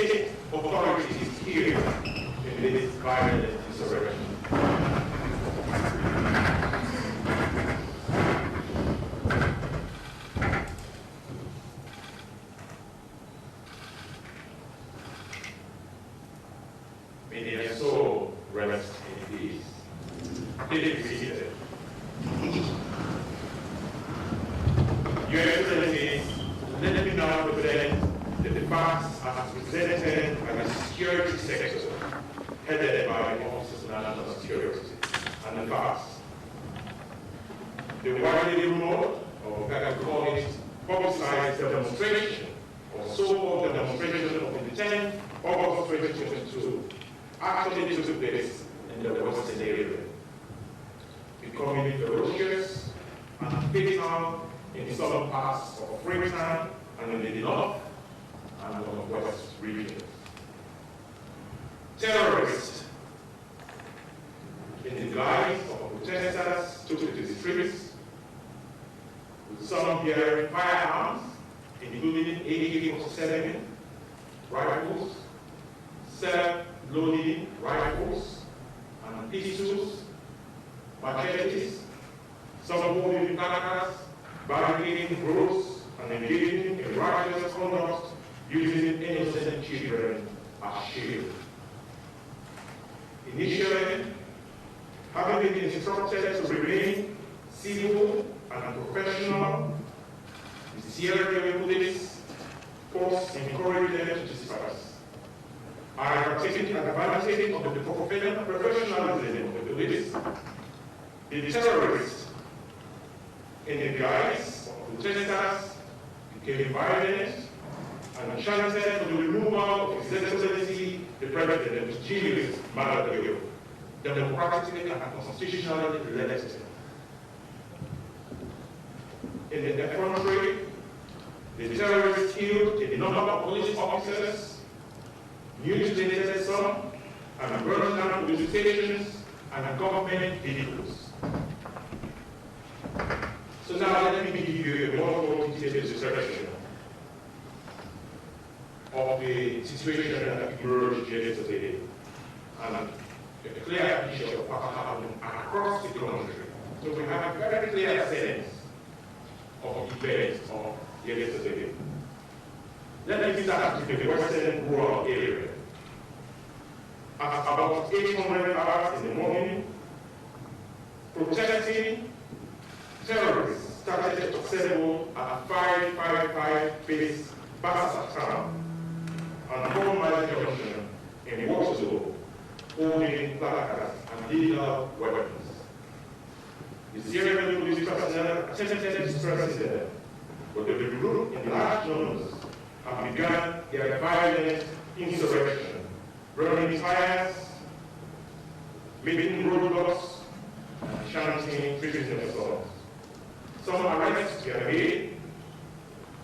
state authorities here in this violent insurrection. May their soul rest in peace. Please be seated. Your Excellencies, let me now present the facts as presented by the security sector, headed by the Office of National Security. And the facts. The widely rumored, or I can call it, publicized demonstration, or so-called demonstration of the 10th August 2022, actually took place in the Western area, becoming ferocious and fatal in some parts of Freetown and in the north and northwest regions. Terrorists, in the guise of protesters, took to the streets, with some bearing firearms, including AK-47 rifles, self-loading rifles, and pistols, machetes, some holding placards, barricading roads, and engaging in riotous conduct using innocent children as shields. Initially, having been instructed to remain civil and professional, the Sierra Leone police force encouraged them to disperse. Are taking advantage of the professionalism of the police. The terrorists, in the guise of protesters, became violent and chanted for the removal of His Excellency the President, Julius Maada, democratically and constitutionally elected. In the effrontery, the terrorists killed a number of police officers, mutilated some, and burned down police stations and government vehicles. So now let me give you a more detailed description of the situation that emerged yesterday and a clear picture of what happened across the country. So we have a very clear sense of events of yesterday. Let me start with the western rural area. At about 800 hours in the morning, protesting terrorists started to assemble at 555 base Bassa town and 4 Mile Junction in Waterloo, holding placards and lethal weapons. The Sierra Leone police personnel attempted dispersing them, but the group in large numbers have begun their violent insurrection, burning tires, making roadblocks, and chanting treasonous songs. Some arrests were made,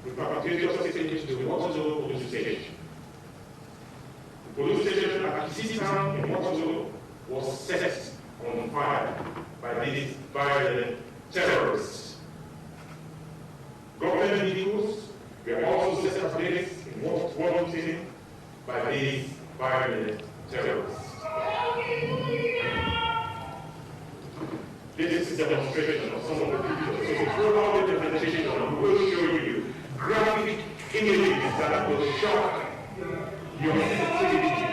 with perpetrators taken to the Waterloo police station. The police station at Town in Waterloo was set on fire by these violent terrorists. Government vehicles were also set ablaze in Washington by these violent terrorists. This is a demonstration of some of the pictures. So throughout the presentation, we will show you graphic images that will shock your sensitivity.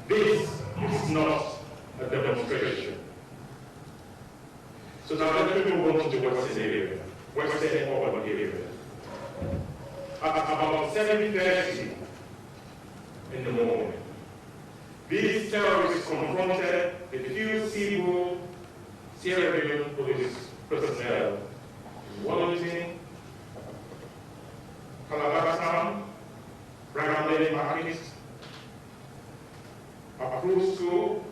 This is not a demonstration. So now let me move on to the western area, western urban area. At about 7:30 in the morning, these terrorists confronted a few civil Sierra Leone police personnel in Wellington, Calabar Town, Brigham Market, Approved School,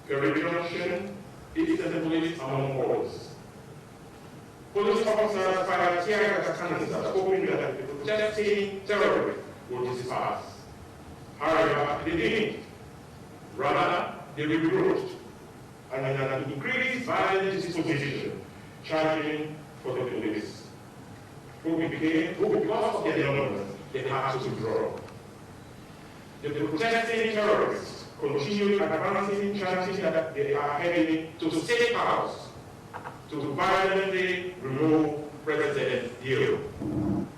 Ferry Junction, Eastern Police, among others. Police officers fired tear gas canisters, hoping that the protesting terrorists would disperse. However, they didn't. Rather, they regrouped and in an increased violent disposition, charging for the police, who because of their numbers, they had to withdraw. The protesting terrorists continue advancing, chanting that they are heading to the State House to violently remove President Leone.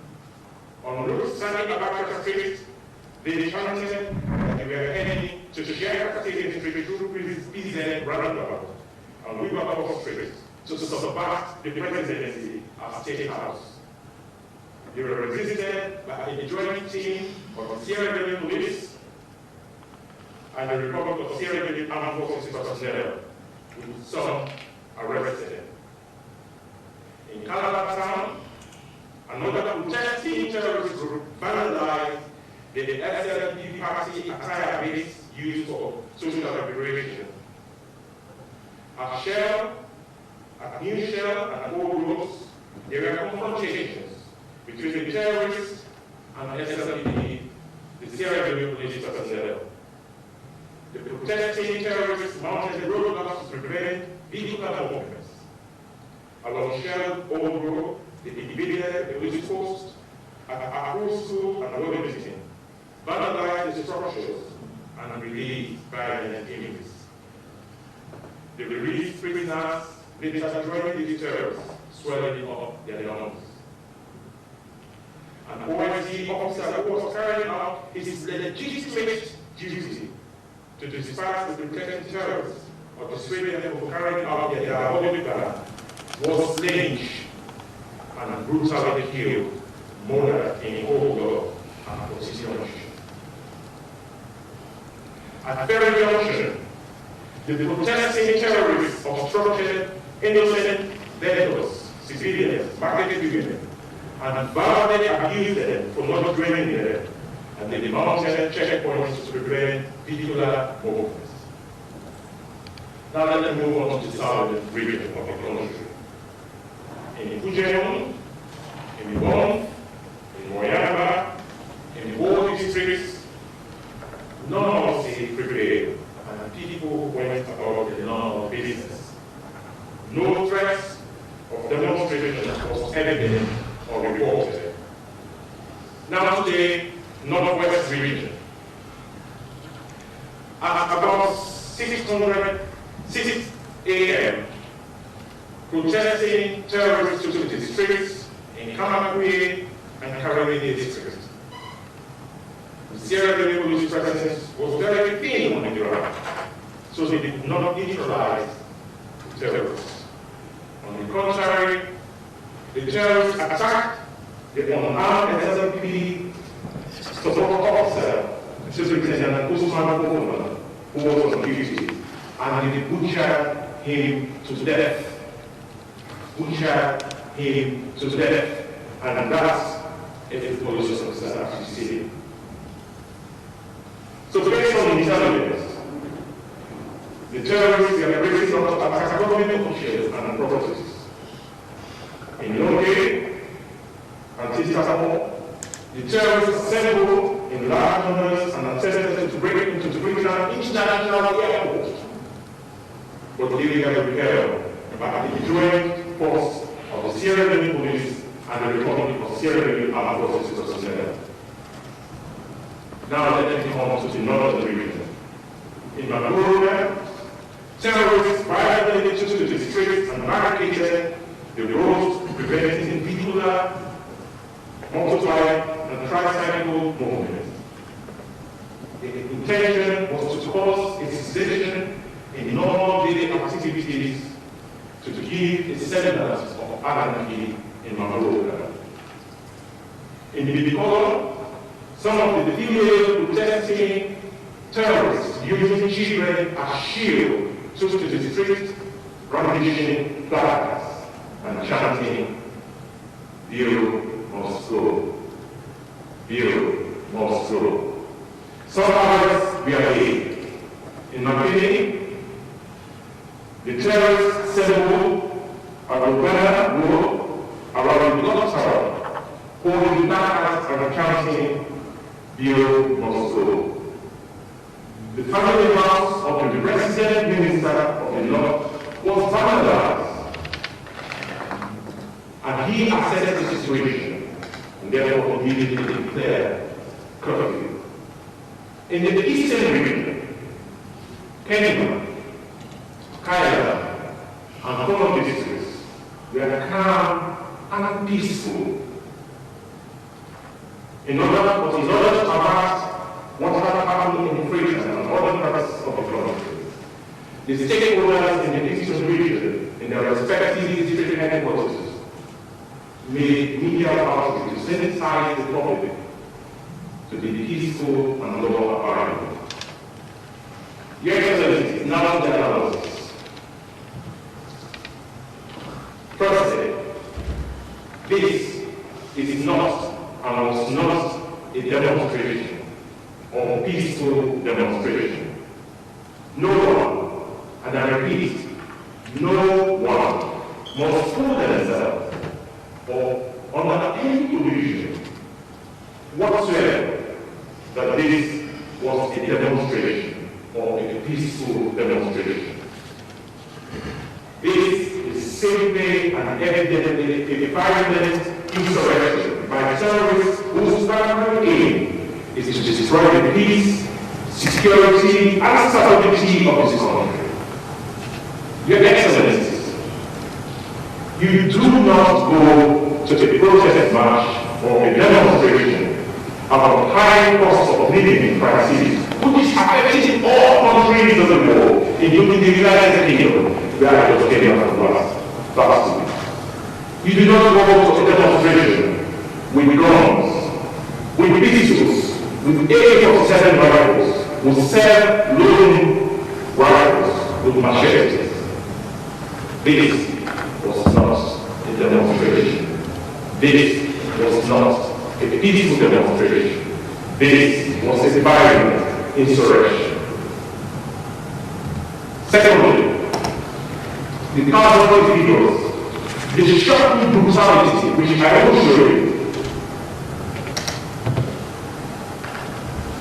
On Route Sani Abacha Street, they chanted that they were heading to share State Street through PZ roundabout and Wilberforce Street to subvert the presidency at State House. They were resisted by a joint team of the Sierra Leone Police and the Republic of Sierra Leone Armed Forces personnel, with some arrested. In Calabar Town, another protesting terrorist group vandalized the SLP party attire base used for social liberation. At Shell, at New Shell, and Old Roads, there were confrontations between the terrorists and SLP, the Sierra Leone police personnel. The protesting terrorists mounted roadblocks to prevent vehicular movements. Along Shell Old Road, they invaded the police post at Akro School and Wilmington, vandalized the structures, and released violent images. The released prisoners later joined the terrorists, swelling up their lungs. An OIC officer who was carrying out his legitimate duty to disperse the protecting terrorists or dissuade them from carrying out their diabolical plan was lynched and brutally killed, murdered in cold blood and position. At Ferry Junction, the protesting terrorists obstructed innocent vendors, civilians, market women, and violently abused them for not draining them, and they mounted checkpoints to prevent vehicular movements. Now let me move on to the southern region of the country. In Fujian, in Leone, in Moyamba, in the Wall districts, none of the prevailed, and people went about their normal business. No threats of demonstration was evident or reported. Now to the northwest region. At about 6 a.m., protesting terrorists took to the streets in Kamakwe and Karamini districts. The Sierra Leone police presence was very thin on the ground, so they did not neutralize the terrorists. On the contrary, the terrorists attacked the unarmed SLP support officer, Superintendent Usman Kokoma, who was on duty, and they butchered him to death. And that's a police officer actually said. So based on intelligence, the terrorists are raising up to attack government officials and properties. In Leone and Tisakamo, the terrorists assembled in large numbers and attempted to break into the British International Airport, but illegally repelled by the joint force of the Sierra Leone Police and the Republic of Sierra Leone Armed Forces personnel. Now let me come to the northern region. In Magoroga, terrorists violently took to the streets and barricaded the roads, preventing vehicular, motorbike, and tricycle movement. The intention was to cause a cessation in normal daily activities to give a semblance of anarchy in Magoroga. In Bibikolo, some of the female protesting terrorists using children as shield took to the streets, brandishing flags and chanting, "Bill must go, Bill must go." Some others were laid. In Makini, the terrorists assembled at Uganda Road around the clock tower, holding back and chanting, "Bill must go." The family house of the resident minister of the North was vandalized, and he assessed the situation and therefore immediately declared curfew. In the eastern region, Kenya, Kaya, and Kono districts were calm and peaceful. In order to avert what had happened in Britain and other parts of the country, the stakeholders in the eastern region, in their respective district headquarters, made media outreach to sensitize the public to the peaceful and global environment. Your Excellency, now the analysis. Firstly, this is not and was not a demonstration or peaceful demonstration. No one, and I repeat, no one must fool themselves or under any illusion whatsoever that this was a demonstration or a peaceful demonstration. This is simply and evidently a violent insurrection by terrorists whose primary aim is to destroy the peace, security, and stability of this country. Your Excellencies, you do not go to a protest march or a demonstration about high cost of living crisis, which is affecting all countries of the world, including the United Kingdom, where I just came from last week. You do not go to a demonstration with guns, with pistols, with AK-47 rifles, with self-loading rifles, with machetes. This was not a demonstration. This was not a peaceful demonstration. This was a violent insurrection. Secondly, the casualty figures, the shocking brutality which I will show you,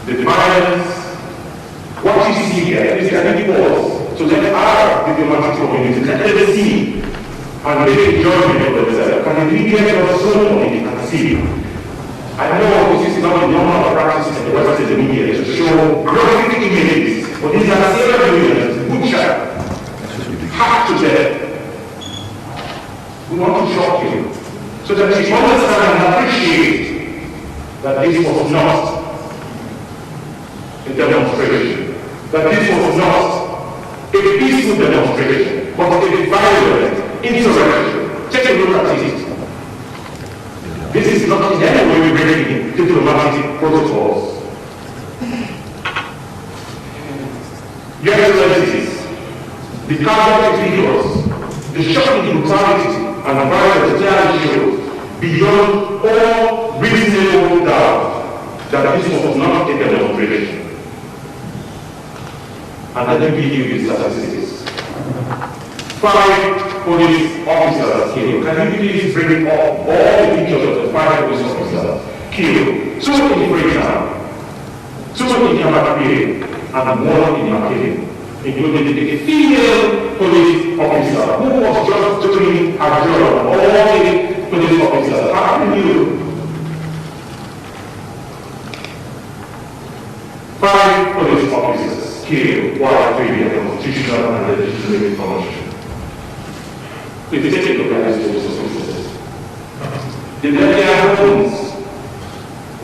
the violence, what you see here is an impulse to let our diplomatic community let them see and make a judgment of themselves. Can the media tell us so much and see? I know this is not the normal practice in the Western media to show graphic images, but these are serious millions, butchered, hacked to death. We want to shock you so that you understand and appreciate that this was not a demonstration, that this was not a peaceful demonstration, but a violent insurrection. Take a look at it. This is not in any way breaking diplomatic protocols. Your Excellencies, the casualty figures, the shocking brutality and violence clearly shows beyond all reasonable doubt that this was not a demonstration. And let me give you the statistics. 5 police officers killed. Can you please bring up all the pictures of the 5 police officers killed? 2 in Freetown, 2 in Yamakiri, and 1 in Makiri, including a female police officer who was just doing her job. All the police officers are killed. 5 police officers killed while doing their constitutional and legitimate function. If you take a look at these police officers, they left their homes,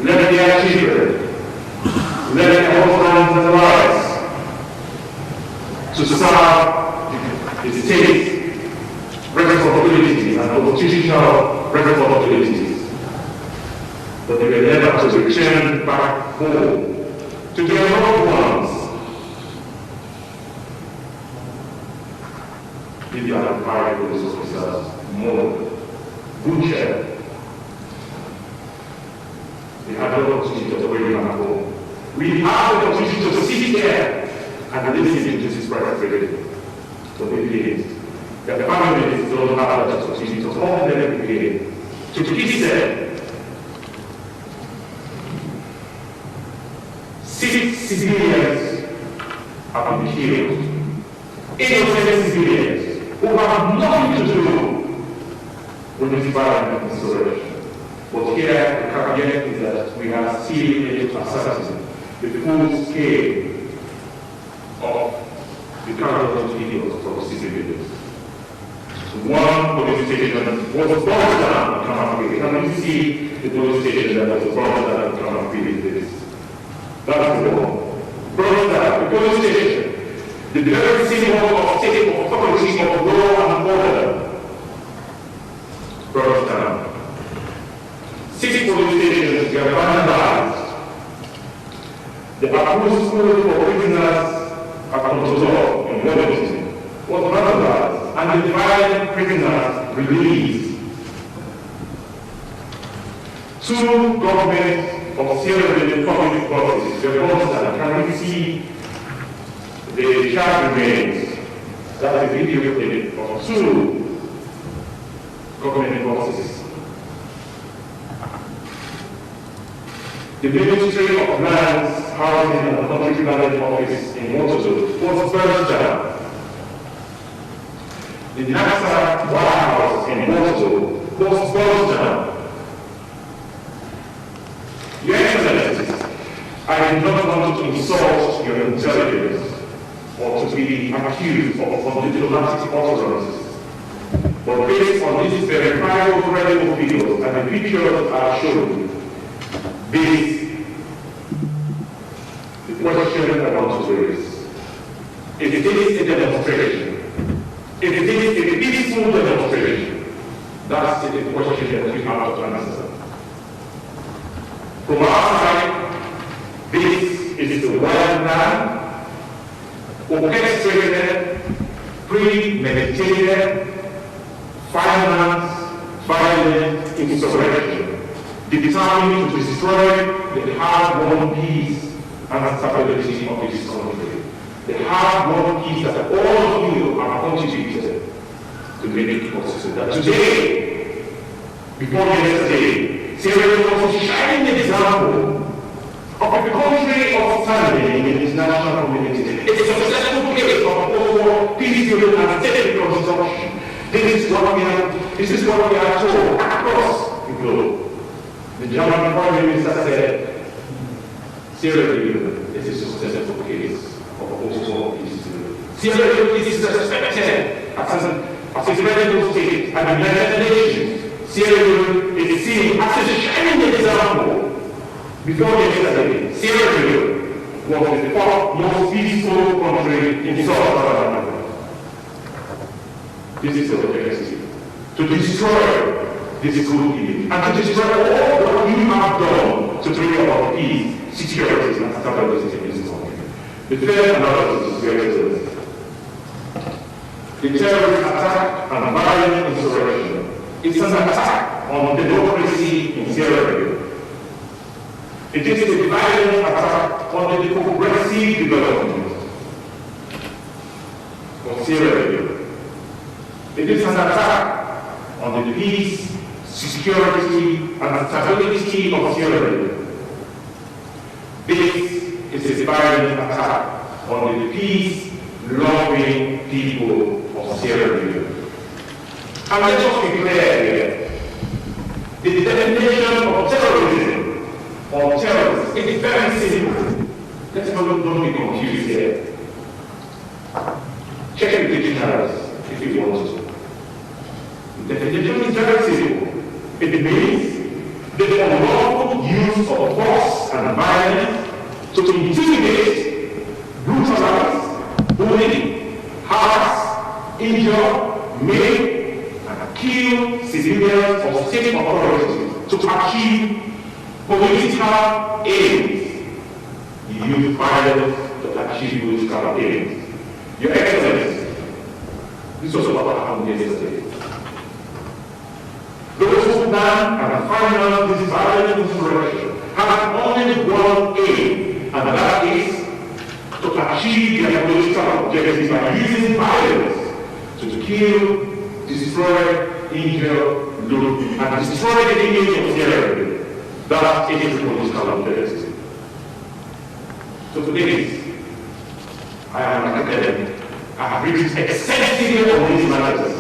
left their children, left their husbands and wives to serve the state responsibilities and constitutional responsibilities. But they were never to return back home to their loved ones. These are the 5 police officers, more butchered. We have the opportunity to bring them home. We have the opportunity to sit there and listen to this private freedom. But we did. The families don't have that opportunity to hold them again, to kiss them. 6 civilians have been killed. Innocent civilians who have nothing to do with this violent insurrection. But here, the caveat is that we are still able to assassinate the full scale of the casualty figures for civilians. One police station was burned down in Kamapiri. Can you see the police station that was burned down in Kamapiri? That's the one. Burned down, the police station, the very symbol of state of authority of law and order. Burned down. 6 police stations were vandalized. The approved school for prisoners at Kontozor in Wellington was vandalized, and the violent prisoners released. 2 government of Sierra Leone public buses were burned. Can you see the charred remains? That's a video clip of 2 government buses. The Ministry of Lands, Housing and Country Planning Office in Motozo was burned down. The NASA warehouse in Motozo was burned down. Your Excellencies, I do not want to insult your intelligence or to be accused of diplomatic utterances. But based on these verifiable credible videos and the pictures I showed you, this the question I want to raise. If it is a demonstration, if it is a peaceful demonstration, that's the question that we have to answer. From our side, this is the well-planned, orchestrated, premeditated, financed, violent insurrection determined to destroy the hard-won peace and stability of this country. The hard-won peace that all of you have contributed to make it possible. That today, before yesterday, Sierra Leone was a shining example of a country of standing in the international community. It's a successful case of post-war peace building and state reconstruction. This is what we are told across the globe. The German Prime Minister said, Sierra Leone is a successful case of post-war peace building. Sierra Leone is respected as a credible state and the United Nations. Sierra Leone is seen as a shining example. Before yesterday, Sierra Leone was the 4th most peaceful country in Southern Africa. This is the objective. To destroy this good image and to destroy all what you have done to bring about peace, security, and stability in this country. The third analysis is very clear. The terrorist attack and violent insurrection is an attack on democracy in Sierra Leone. It is a violent attack on the progressive development of Sierra Leone. It is an attack on the peace, security, and stability of Sierra Leone. This is a violent attack on the peace-loving people of Sierra Leone. And let us be clear here. The definition of terrorism or terrorists is very simple. Let's don't be confused here. Check the dictionaries if you want to. The definition is very simple. It means the unlawful use of force and violence to intimidate, brutalize, bully, harass, injure, maim, and kill civilians or state authorities to achieve political aims. You use violence to achieve political aims. Your Excellency, this was what happened yesterday. Those who plan and finance this violent insurrection have only one aim, and that is to achieve their political objectives by using violence to kill, destroy, injure, loot, and destroy the image of Sierra Leone. That is the political objective. So today, I am an academic. I have written extensively on these matters.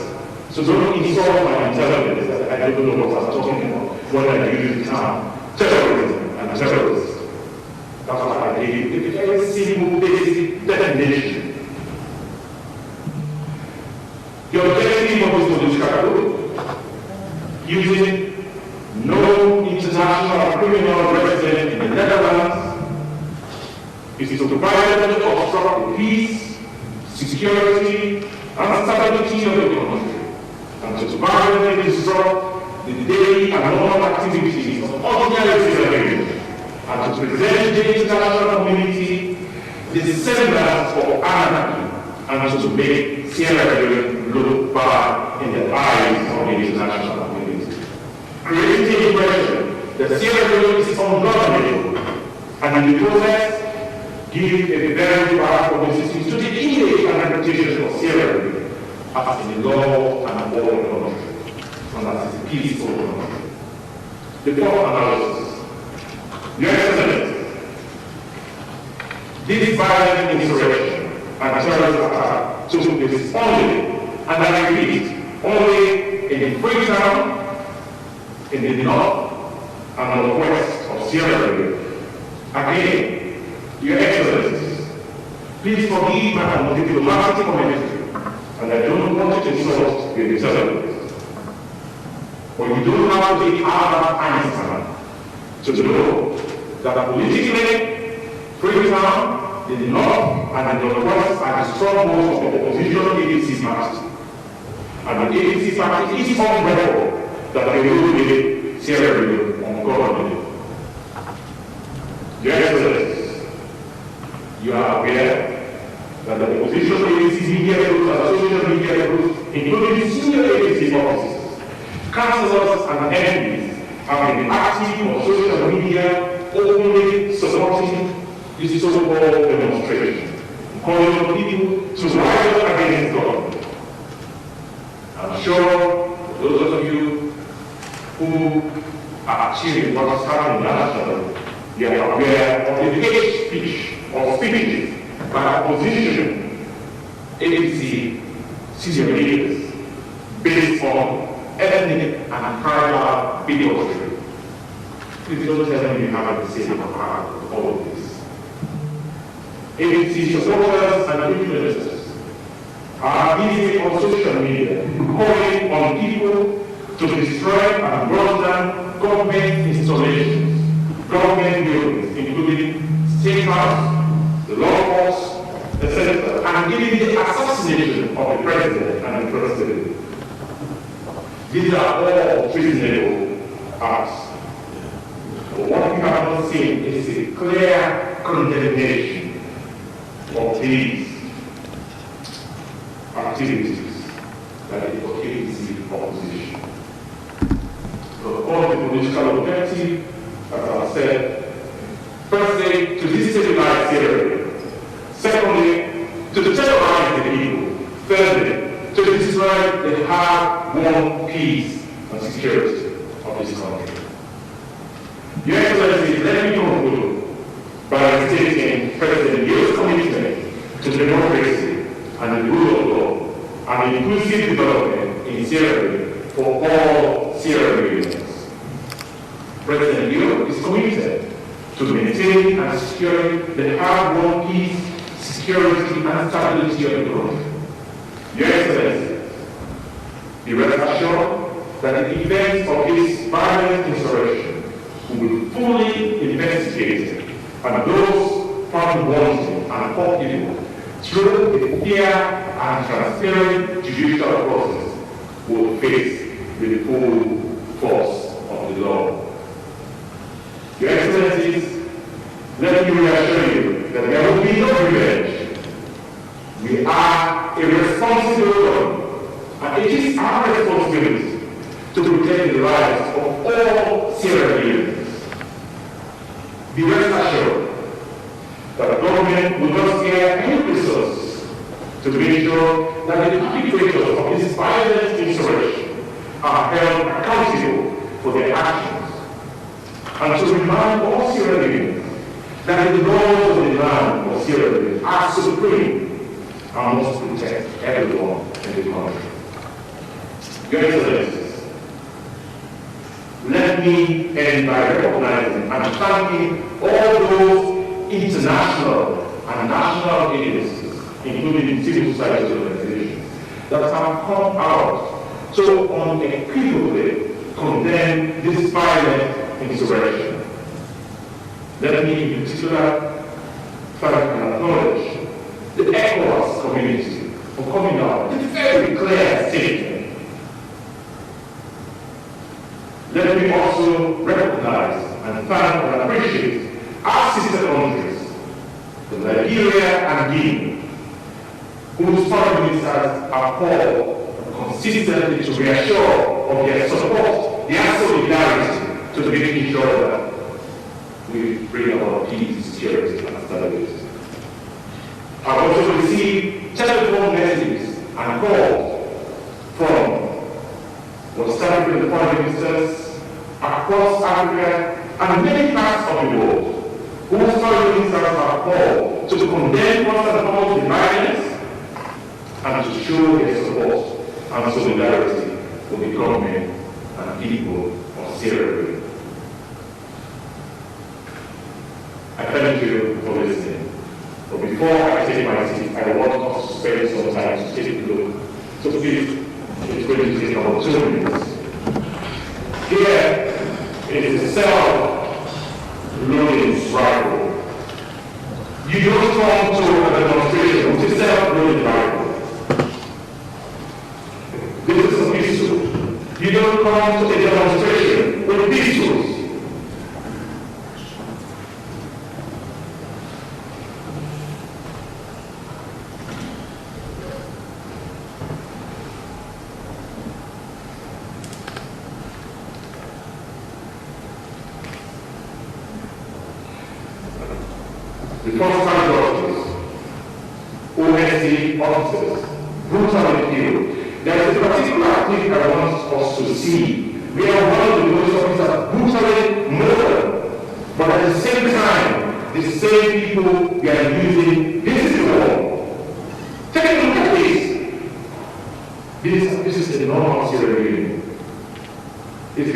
So don't insult my intelligence that I don't know what I'm talking about when I use the term terrorism and terrorists. That's what I a very simple, basic definition. The objective of this political group, using no international criminal resident in the Netherlands, is to violently obstruct the peace, security, and stability of the country, and to violently disrupt the daily and normal activities of ordinary civilians, and to present the international community the semblance of anarchy, and to make Sierra Leone look bad in the eyes of the international community. Creating the impression that Sierra Leone is ungovernable, and in the process, give a very bad publicity to the image and reputation of Sierra Leone as a law and order country, and as a peaceful country. The fourth analysis. Your Excellency, this violent insurrection and terrorist attack took place only, and I repeat, only in Freetown, in the north and northwest of Sierra Leone. Again, Your Excellencies, please forgive my diplomatic commentary, and I don't want to insult your intelligence. But you don't have to be Albert Einstein to know that politically, Freetown, the north and the northwest are the strongholds of the opposition ANC party. And the ANC party is on record that they will be Sierra Leone ungovernable. Your Excellencies, you are aware that the opposition ANC media groups and social media groups, including senior ANC officers, councillors and MPs, have been active on social media openly supporting this so-called demonstration, calling on people to rise up against government. I'm sure those of you who are cheering what's happening nationally, you are aware of the hate speech or speeches by opposition ANC senior leaders based on ethnic and tribal bigotry. Please don't tell me you haven't seen all of this. ANC supporters and influencers are busy on social media calling on people to destroy and burn down government installations, government buildings, including State House, the law force, etc., and even the assassination of the president and the president. These are all treasonable acts. But what we have not seen is a clear condemnation of these activities that the ANC opposition. So all the political objective, as I said, firstly, to destabilize Sierra Leone. Secondly, to terrorize the people. Thirdly, to destroy the hard-won peace and security of this country. Your Excellency, let me conclude by stating President Leone's commitment to democracy and the rule of law and inclusive development in Sierra Leone for all Sierra Leoneans. President Leone is committed to maintaining and securing the hard-won peace, security, and stability of the country. Your Excellency, be rest assured that the events of this violent insurrection will be fully investigated, and those found wanting and culpable through a fair and transparent judicial process will face the full force of the law. Your Excellencies, let me reassure you that there will be no revenge. We are a responsible government, and it is our responsibility to protect the lives of all Sierra Leoneans. Be rest assured that the government will not spare any resources to make sure that the perpetrators of this violent insurrection are held accountable for their actions, and to remind all Sierra Leoneans that the laws of the land of Sierra Leone are supreme and must protect everyone in the country. Your Excellencies, let me end by recognizing and thanking all those international international agencies, including civil society organizations, that have come out to unequivocally condemn this violent insurrection. Let me in particular thank and acknowledge the ECOWAS community for coming out with a very clear statement. Let me also recognize and thank and appreciate our sister countries, Nigeria and Guinea, whose foreign ministers are called consistently to reassure of their support, their solidarity to making sure that we bring about peace, security, and stability. I've also received telephone messages and calls from West African foreign ministers across Africa and many parts of the world, whose foreign ministers are called to condemn first and foremost the violence and to show their support and solidarity with the government and people of Sierra Leone. I thank you for listening. But before I take my seat, I want us to spend some time to take a look. So please, it's going to take about 2 minutes. Here is a self-loading rifle. You don't come to a demonstration with a self-loading rifle. This is a pistol. You don't come to a demonstration with pistols. The first-time judges, OSC officers, brutally killed. There is a particular thing I want us to see. We are one of the police officers brutally murdered, but at the same time, the same people we are using, this is the war. Take a look at this. This is the normal Sierra Leone. Can we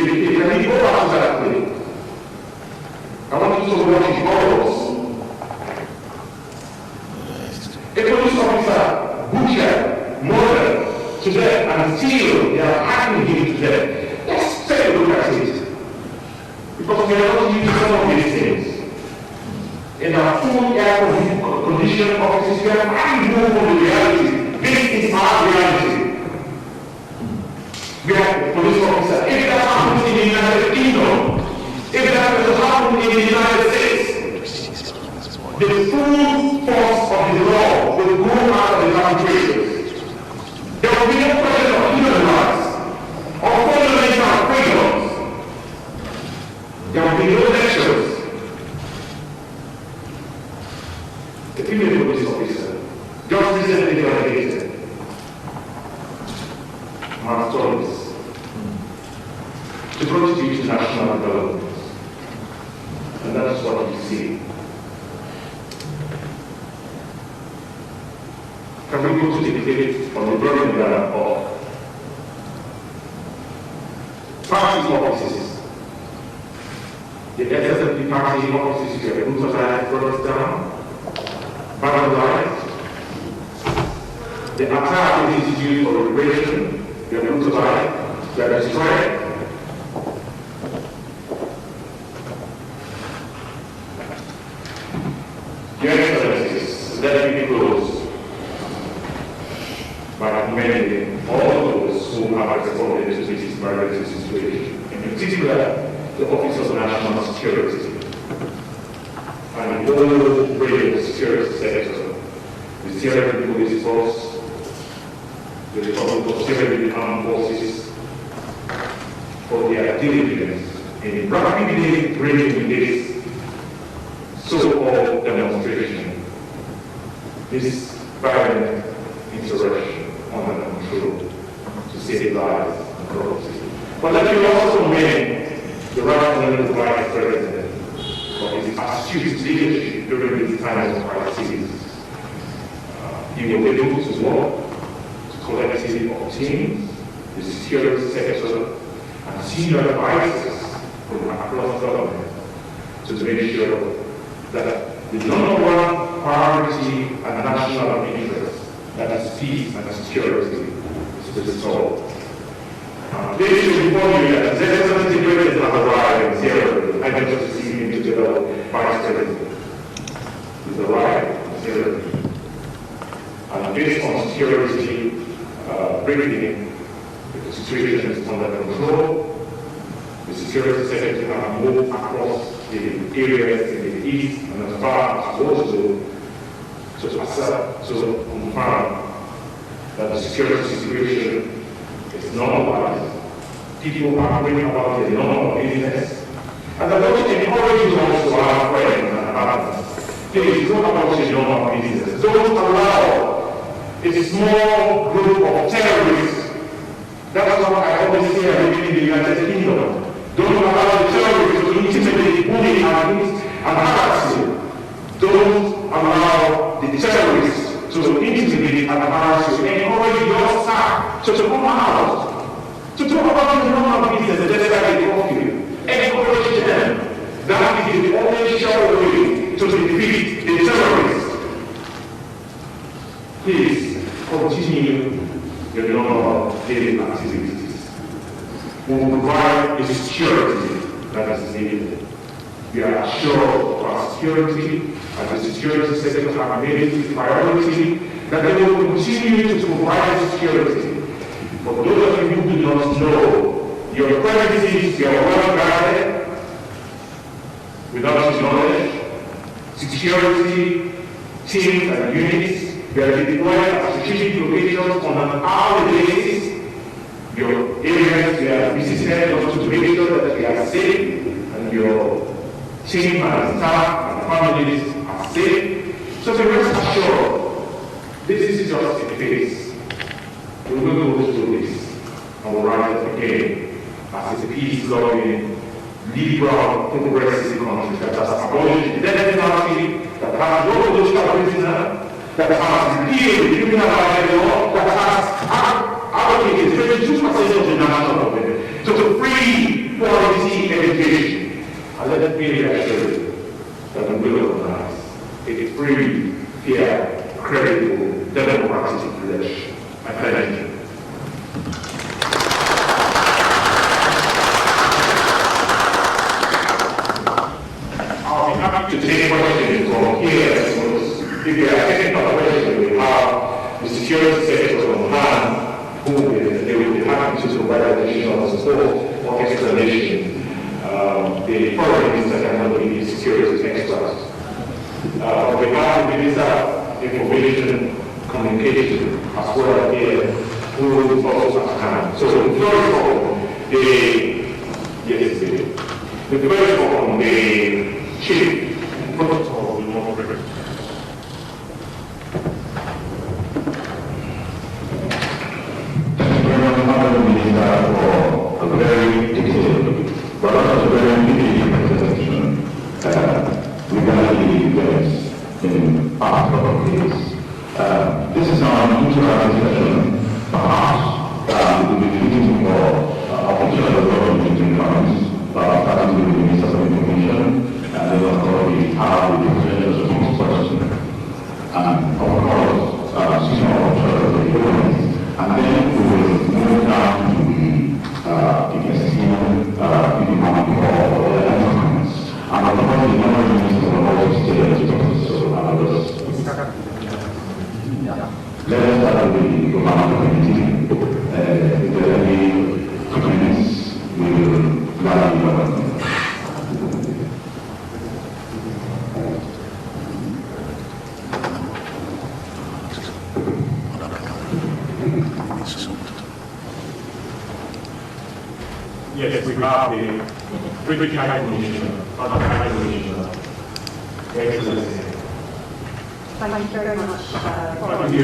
go back to that place? I want you to watch the horrors. A police officer butchered, murdered to death, and still they are hacking him to death. Let's take a look at it. Because we are not using some of these things. In our full air condition offices, we are trying to move on the reality. This is our reality. We are a police officer. If that happens in the United Kingdom, if that has happened in the United States, the full force of the law will go out of the country. There will be no question of human rights or fundamental freedoms. There will be no lectures. The female police officer just recently graduated. My stories to contribute to national development. And that's what you see. Can we go to the debate on the burden of party offices? The SSFP party offices were brutalized, brought down, vandalized. The entire Institute for Liberation were brutalized, were destroyed. Your Excellencies, let me close by commending all those who have responded to this emergency situation, in particular the Office of National Security and the whole range of security sector, the Sierra Leone Police Force, the Republic of Sierra Leone Armed Forces, for their diligence in rapidly bringing this so-called demonstration, this violent insurrection under control to save lives and property. But let me also commend the Right Honourable Vice President for his astute leadership during these times of crisis. He was able to work to collectively obtain the security sector and senior advisors from across government to make sure that the number one priority and national interest, that is peace and security, is restored. This is inform you that His Excellency President has arrived in Sierra. I just received him together with Vice President. He's arrived in Sierra. And based on security briefing, the situation is under control. The security secretary has moved across the areas in the east and as far as also to confirm that the security situation is normalized. People are bringing about the normal business. And I want to encourage you also, our friends and partners, please go about your normal business. Don't allow a small group of terrorists. That's what I always say living in the United Kingdom. Don't allow the terrorists to intimidate, bully, and harass you. Don't allow the terrorists to intimidate and harass you. Encourage your staff to come out, to talk about the normal business that they offer you. Encourage them. That is the only sure way to defeat the terrorists. Please continue your normal daily activities. We will provide the security that is needed. We are assured of our security, and the security sector have made it a priority that they will continue to provide security. For those of you who do not know, your premises, you are well guarded, without knowledge, security teams and units, they are deployed at strategic locations on an hourly basis. Your areas we are visited also to make sure that we are safe, and your team and staff and families are safe. So rest assured, this is just a phase. We will go through this and we'll rise up again as a peace-loving, liberal, progressive country that has abolished the death penalty, that has no political prisoner, that has repealed the criminal law, that has allocated 22% of the national government to free quality education. And let it be reassured that we will organize a free, fair, credible, democratic election. I thank you. I'll be happy to take questions from here. If you are taking a question, we have the security sector on hand, who they will be happy to provide additional support or explanation. The foreign minister can handle the security experts. We have the minister information communication as well here, who will also at hand. So the first one, the first one, the chief protocol will not record. Thank you very much, Madam Minister, for a very detailed, but also very detailed presentation regarding the events in our case. This is an interactive session. Perhaps we will be looking for official development in terms starting with the Minister of Information, and then of course we have the presidential spokesperson, and of course senior officials of the government, and then we will move down to the esteemed Diplomatic Corp or the documents, and of course the Honourable Minister will also stay as well. Let us start with the Diplomatic Committee. If there are any comments, we will gladly welcome them. Yes, we have the British High Commissioner, High Commissioner, Excellency. Thank you very much. Thank you.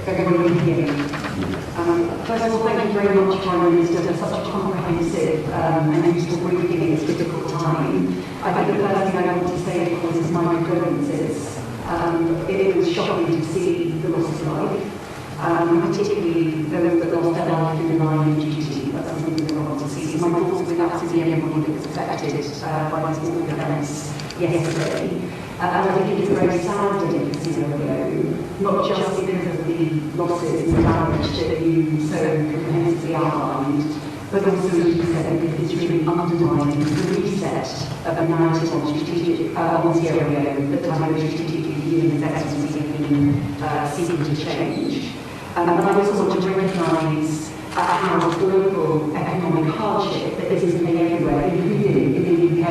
Everyone here. First of all, thank you very much, Prime Minister, for such a comprehensive and useful briefing in this difficult time. I think the first thing I want to say, of course, is my condolences. It was shocking to see the loss of life, particularly those that lost their life in the line of duty. That's something we don't want to see so my thoughts with absolutely everybody that was affected by these awful events yesterday. And I think it's a very sad day for Sierra Leone, not just because of the losses and damage that you so comprehensively outlined, but also, as you said, because it's really undermining the reset of a narrative on Sierra Leone that I know strategically viewing as excellency have been seeking to change. And I also want to recognise how global economic hardship that this is made everywhere, including in the UK,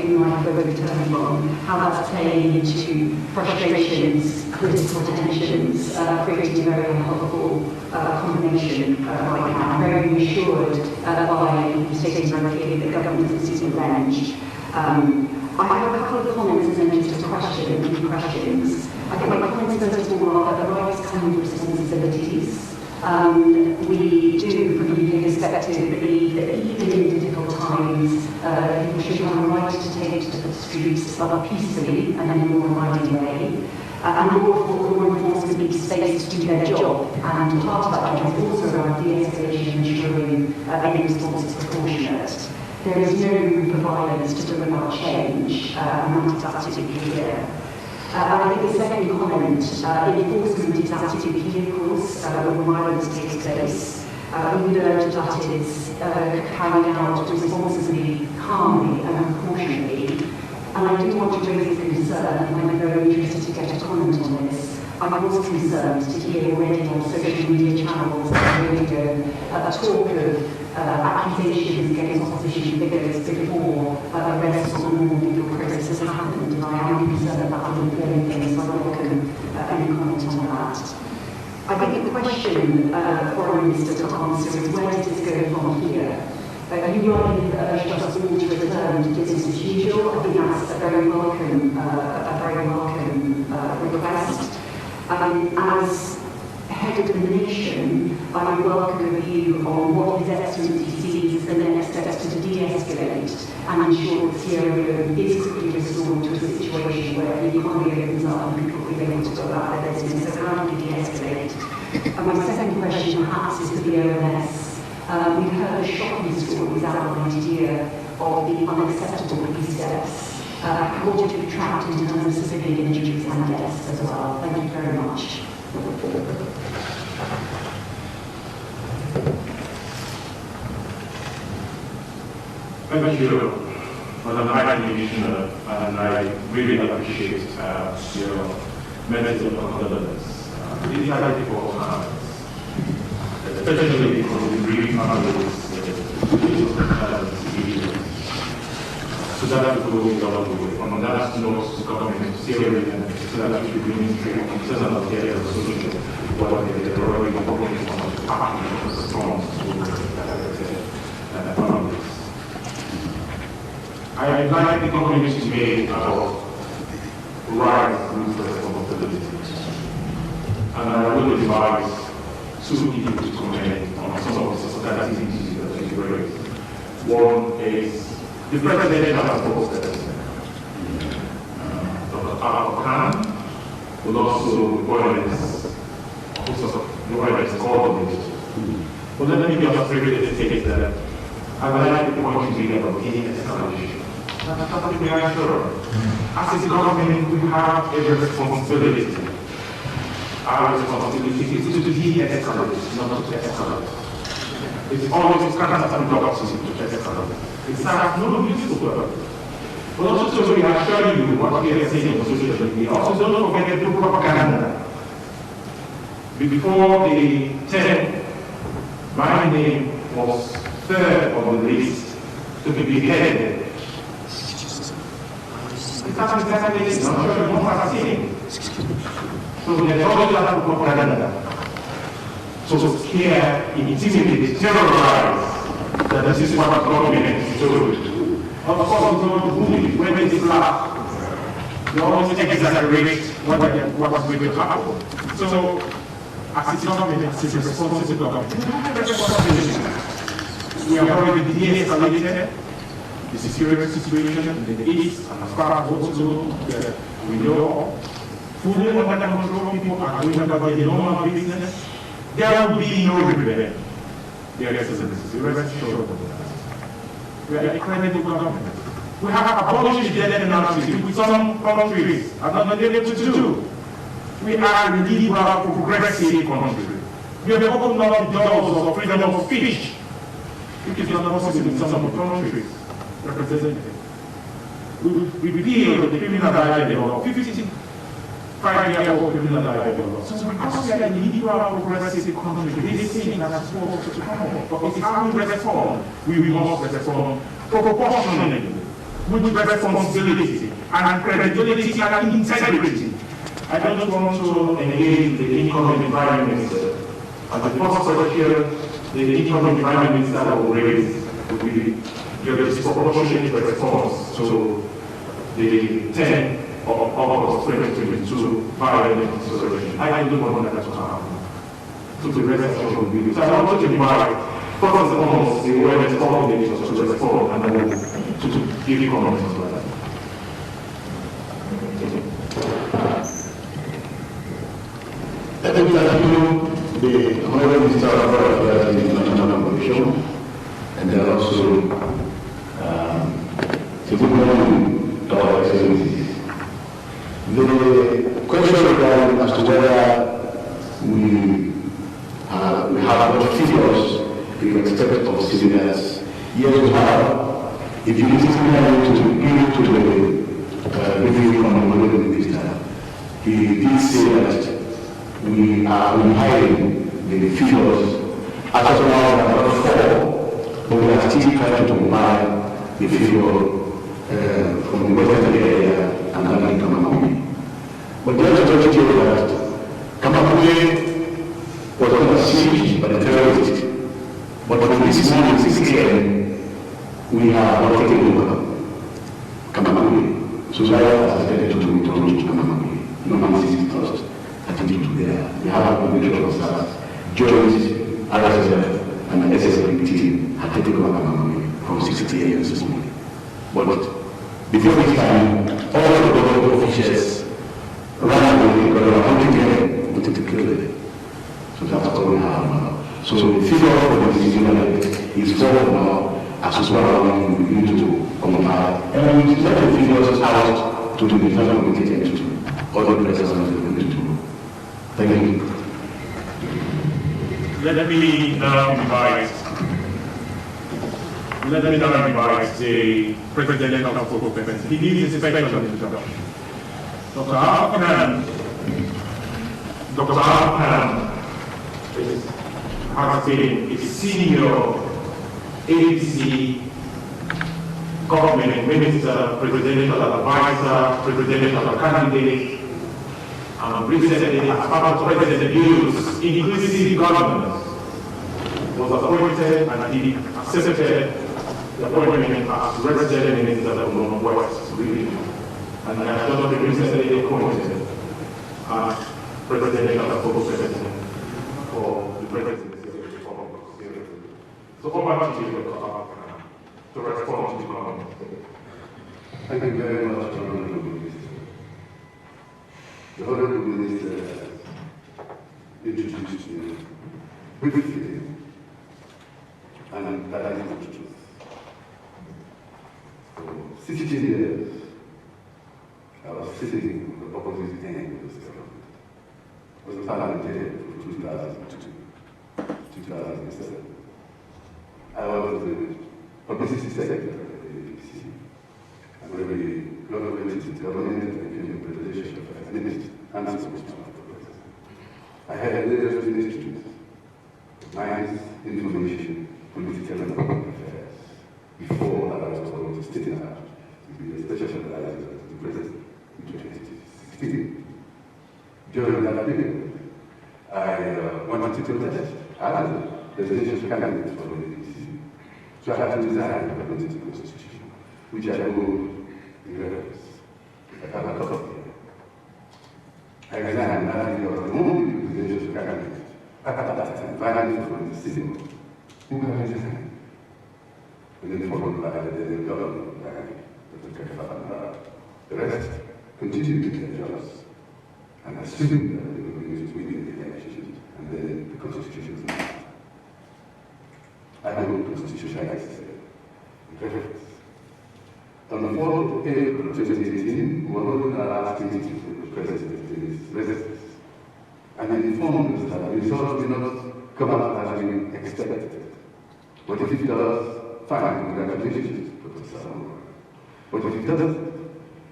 in my global term from, how that's playing into frustrations, political tensions, creating a very unhelpful combination right now. I'm very reassured by stating very clearly that government is seeking revenge. I have a couple of comments and then just a question, a few questions. I think my comments first of all are that the rights come with responsibilities. We do, from the UK perspective, believe that even in difficult times, people should have a right to take to the streets peacefully and in a more abiding way. And law enforcement needs space to do their job, and part of that job is also around de-escalation and ensuring any response is proportionate. There is no room for violence to bring about change, and that's absolutely clear. I think the second comment, enforcement is absolutely key, of course, when violence takes place. We would urge that is carried out responsibly, calmly and proportionately. And I do want to raise a concern, and I'm very interested to get a comment on this. I was concerned to hear already on social media channels and radio talk of accusations against opposition figures before arrests on the normal legal process has happened, and I am concerned that that will inform things, so I welcome any comment on that. I think the question Foreign Minister to answer is where does this go from here? You rightly urged us all to return to business as usual. I think that's a very welcome request. As head of the nation, I would welcome a view on what His Excellency sees as the next steps to de-escalate and ensure that Sierra Leone is quickly restored to a situation where the economy opens up and people will be able to go about their business. So how do we de-escalate? And my second question perhaps is for the ONS. We've heard shocking stories outlined here of the unacceptable police deaths. What did we tracked in terms of civilian injuries and deaths as well? Thank you very much. Thank you, Madam High Commissioner, and I really appreciate your message of condolence. These are difficult times, especially because we really families so that will go a long way. On that note, the government is serious and so that we should ministry of internal affairs and solution what they're already working on the partner of the strong families. I like the comments you made about rights and responsibilities. And I will advise two people to comment on some of the societal issues that you raised. One is the presidential process. Dr. Khan will also violence coordinated. But let me just briefly state that I like the point you made about de-escalation. That's something we are sure. As a government, we have a responsibility. Our responsibility is to de-escalate, not to escalate. It's always counterproductive to escalate. It serves no useful purpose. But also to reassure you what we are saying on social media. Also don't forget the propaganda. Before the 10th, my name was third on the list to be beheaded. It's not exactly this, I'm sure you won't have seen. So there's always a lot of propaganda. So scare, intimidate, terrorize that this is what the government is doing. Of course, it's not bully. When they laugh, they always exaggerate what's going to happen. So, as a government, as a responsible government, we have already de-escalated the security situation in the east, and as far as also we know, fully under control, people are going about their normal business. There will be no rebellion. There is a rest assured of that. We are a credible government. We have abolished the death penalty, which some countries have not been able to do. We are a liberal, progressive country. We have opened up the doors of freedom of speech, which is not possible in some countries represented. We repealed the criminal libel law, 55-year-old criminal libel law. So because we are a liberal, progressive country, this thing that's supposed to happen. But it's how we respond. We must respond proportionally, with responsibility and credibility and integrity. I don't want to engage the incoming Prime Minister. As the first question the incoming Prime Minister will raise would be your disproportionate response to the 10th of August 2022 violent insurrection. I don't want that to happen. To the rest of the people. So I want to invite, first and foremost, the awareness of the nation to respond and to give you comments on that. Thank you, the Honorable Minister of Foreign Affairs and International Commission, and also the good morning to our excellencies. The question regarding as to whether we have what figures in respect of civilians. Yes, we have. If you listen to the review from the Honorable Minister, he did say that we are hiding the figures as of now 4, but we are still trying to combine the figure from the western area and coming to Kamakuri. But the other thing is that Kamakuri was under siege by the terrorists, but from this morning 6 a.m. we are not taking over Kamakuri. So I have decided to Kamakuri. No man sees first. We have a military officers, joint RSF and SSP team had taken over Kamakuri from 6 a.m. this morning. But before this time, all the government officials ran away because they were hunting them wanted to kill them. So that's all we have now. So the figure for the decision is 4 now, as well as we need to comply. And we let the figures out to the National Committee and to other places of the community. Thank you. Let me now invite the President of the Conference. He gives a special introduction. Dr. Alpan has been a senior APC government minister, presidential advisor, presidential candidate, recently as part of President Bush's inclusive governance, was appointed and he accepted the appointment as resident minister of the Northwest region. And I have just been recently appointed as president of the President for the presidency of the Republic of Syria. So over to you, to respond to the comment. Thank you very much, Honorable Minister. The Honorable Minister introduced me briefly, and that is the truth. For 16 years, I was sitting on the opposite end of this government. I was parliamentarian from 2002 to 2007. I was the publicity secretary of the APC. And when we government into government, I became the presidential affairs minister and spokesman of the president. I had various ministries: mines, information, political and public affairs. Before I was called to state out to be a special advisor to the president in 2016. During that period, I wanted to contest as a presidential candidate for the APC. So I had to resign according to the Constitution, which I hold in reverence. I have a copy here. I resigned as the only presidential candidate at that time, finally from the city, who can resign. And then followed by the government, the rest continued to their jobs and assumed that they were going to win the election, and then the Constitution was not. I know the Constitution, like I said, reference. On the 4th of April 2018, we were holding our last meeting with the President in his residence, and he informed us that the results did not come out as we expected. But if it does, fine, congratulations, Professor Samuel. But if it doesn't,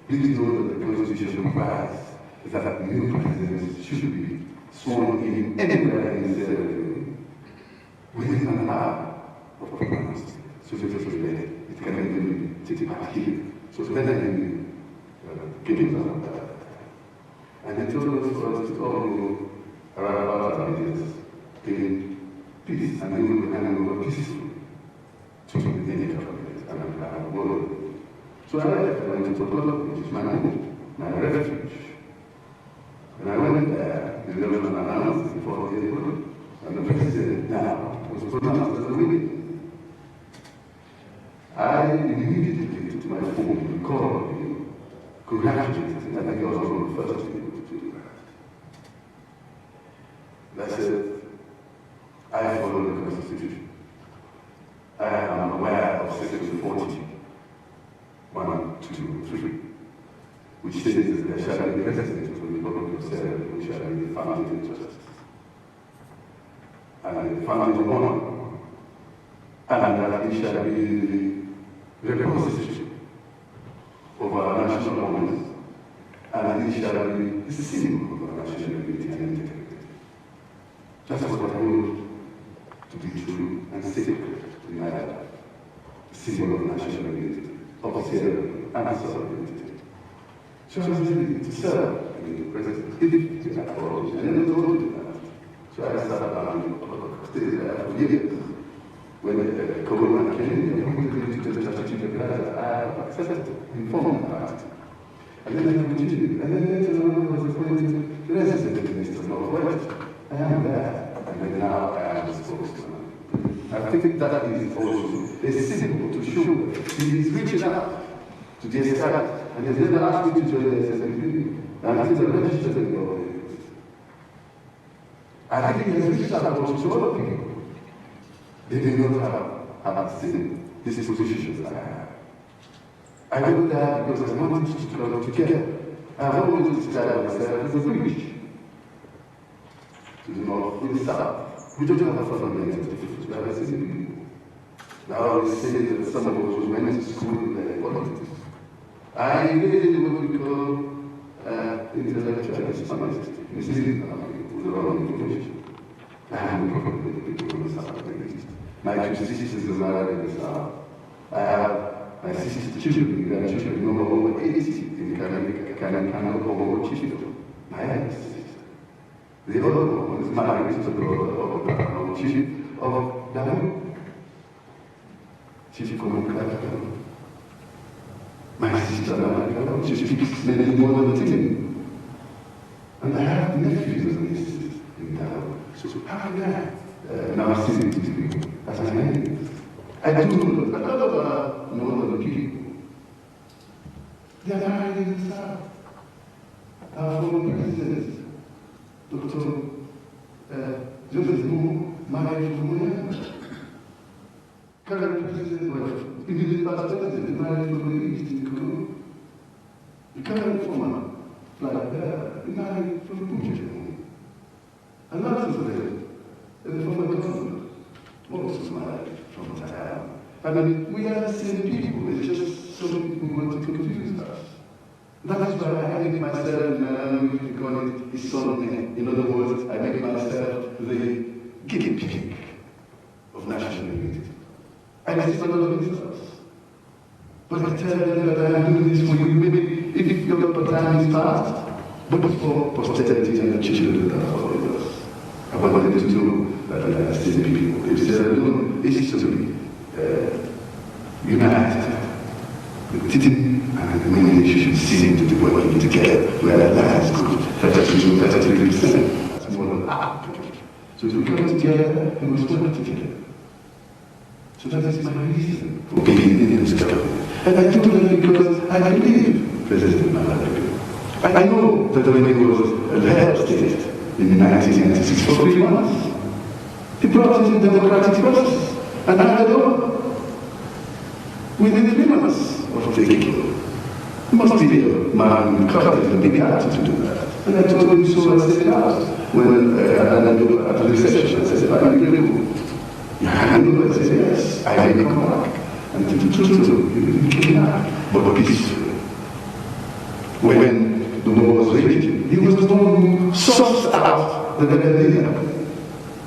please know that the Constitution requires that new presidents should be sworn in anywhere in the ceremony within an hour of pronouncement. So it was ready. It can even take part here. So then I gave us that. And he told us for us to all go around about our ideas in peace, and we will peacefully to any government and our world. So I went to Tokyo, which is my home, my refuge. And I went there, and there was an announcement before the April, and the president now was pronounced as the winner. I immediately took my phone and called him, congratulated him, and he was one of the first people to do that. And I said, I follow the Constitution. I am aware of Section 40, 1, 2, 3, which states that there shall be residence for the Republic of Sarah, which shall be founded in justice. And founded in honor, and that it shall be the repository of our national honors, and it shall be the symbol of our national unity and integrity. That's what I hold to be true and sacred in my life. The symbol of national unity, of Sierra and sovereignty. So I was ready to serve the president if you had approached, and then I told him that. So I sat down and stayed there for years. When the corona came, I went to the strategic advisor. I accepted, informed about it. And then I continued. And then later on, I was appointed resident minister of Northwest. I am there. And then now I am the spokesman. I think that is also a symbol to show that he is reaching out to the estate. And he has never asked me to join the SSB. And I think the registered in the audience. I think he has reached out also to other people. They do not have seen this position that I have. I go there because I want us to come together. I have always described myself as a bridge to the north, to the south. We don't have a fundamental difference. We have a same people. Now they say that some of us went to school in politics. I really what we call intellectual dishonesty, misleading with the wrong information. I have no problem with people in the south. My two sisters are married in the south. I have my sister's children, grandchildren, no over 80 in Canada, over children. My eldest sister. The other one is married to the brother of the chief of Damu. Chief of my sister married, she speaks many more than 10. And I have nephews and nieces in Damu. So how can I now see it to me? As my name. I do know that a lot of northern people, they are married in the south. Our former president, Dr. Joseph Moore, married from Leone. Current president, well, even the past president, married from the east in Leone. The current former, like there, married from Puja. And lots of them, the former governor. Most of my life from what I am. I mean, we are the same people, it's just some people who want to confuse us. That's why I make myself, we call it his son name. In other words, I make myself the guinea pig of national unity. And I see a lot of insults. But I tell them that I am doing this for you, maybe if your time is past, but for posterity and the children that are following us. I want them to know that we are still people. If they are known history, united, the teaching and the communication seem to be working together, where that is good. That's 33%. That's more than half. So if we come together, we must work together. So that is my reason for being in this government. And I do that because I believe President Malala. I know that when he was a head of state in 1996 for 3 months, he brought in the democratic process, and I had all. with the limits of taking. It must be a man with courage and big heart to do that. And I told him so I said out when I go at the reception. I said, "Are you able? You handle it?" I said, "Yes, I may come back." And to you came back, but peacefully. When the war was raging, he was the one who sought out the rebellion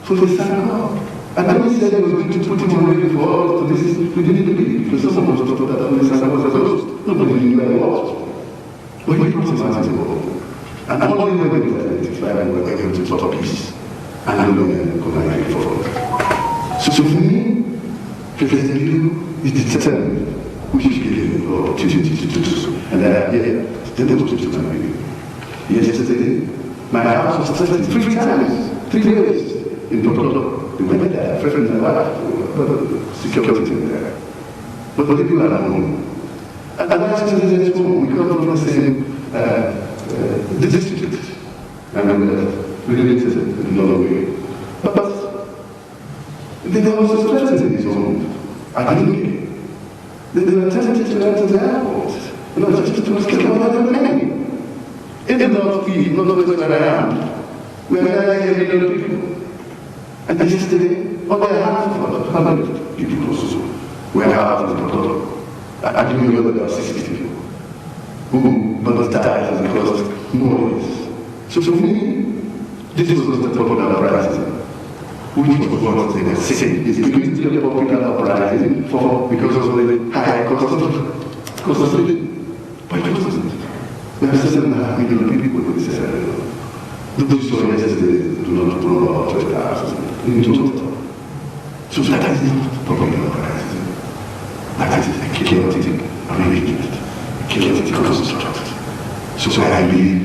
for the Son of God. And when he said he was going to put him on ready for all to listen, we didn't believe, because some of us thought that the Son was a ghost. Nobody knew where he was. But he brought him out of the world. And only when we were identified and we were able to talk peace and no longer command forward. So for me, President Liu is determined we should give him the opportunity to do so. And I am here to demonstrate to my view. Yesterday, my house was threatened 3 times, 3 days in Portland. We went there, friend and my wife, security there. But the people are not home. And I asked them to home, we come from the same district. And we related in another way. But there was a threat in his home. I didn't get it. They were tempted to enter the airport. Just to get another many. In the North where I am, where I hear million people. And yesterday, on the half of 100 people also were out in the bottle. I didn't know there were 60 people who but died because of noise. So for me, this was the popular uprising, which was what they were saying. It's going to be a popular uprising because of the high cost of living. But it wasn't. There are 7.5 million people who said, those who saw yesterday do not know about 20,000 in total. So that is not popular uprising. That is a chaotic arrangement, a chaotic construct. So I believe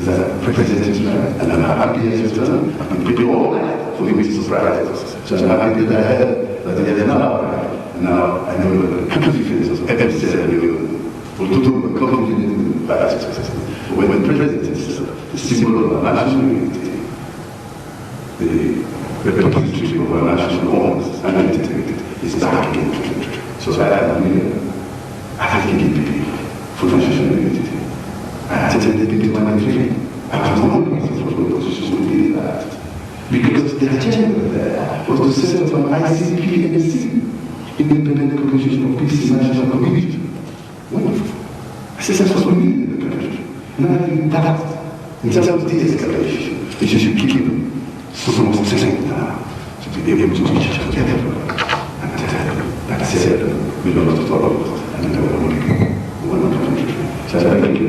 that President is right, and I'm happy as he's done. I've been preparing all night for him to surprise us. So I'm happy that I heard that they are now right. And now I know that the country feels of every cell. Although we're confident in the past, when the President is the symbol of our national unity, the repository of our national homes and integrity is back in the country. So I think it be for national unity. I attended the Diplomatic Corp. I was one of the reasons for the opposition to do that. Because the agenda there was to set up an ICPNC, Independent Commission for Peace and National Community. Wonderful. I said that's what we need in the country. And I think that, in terms of de-escalation, we should keep some strength now to be able to reach together. And that's it. We don't have to follow it. And then we're not country. So thank you.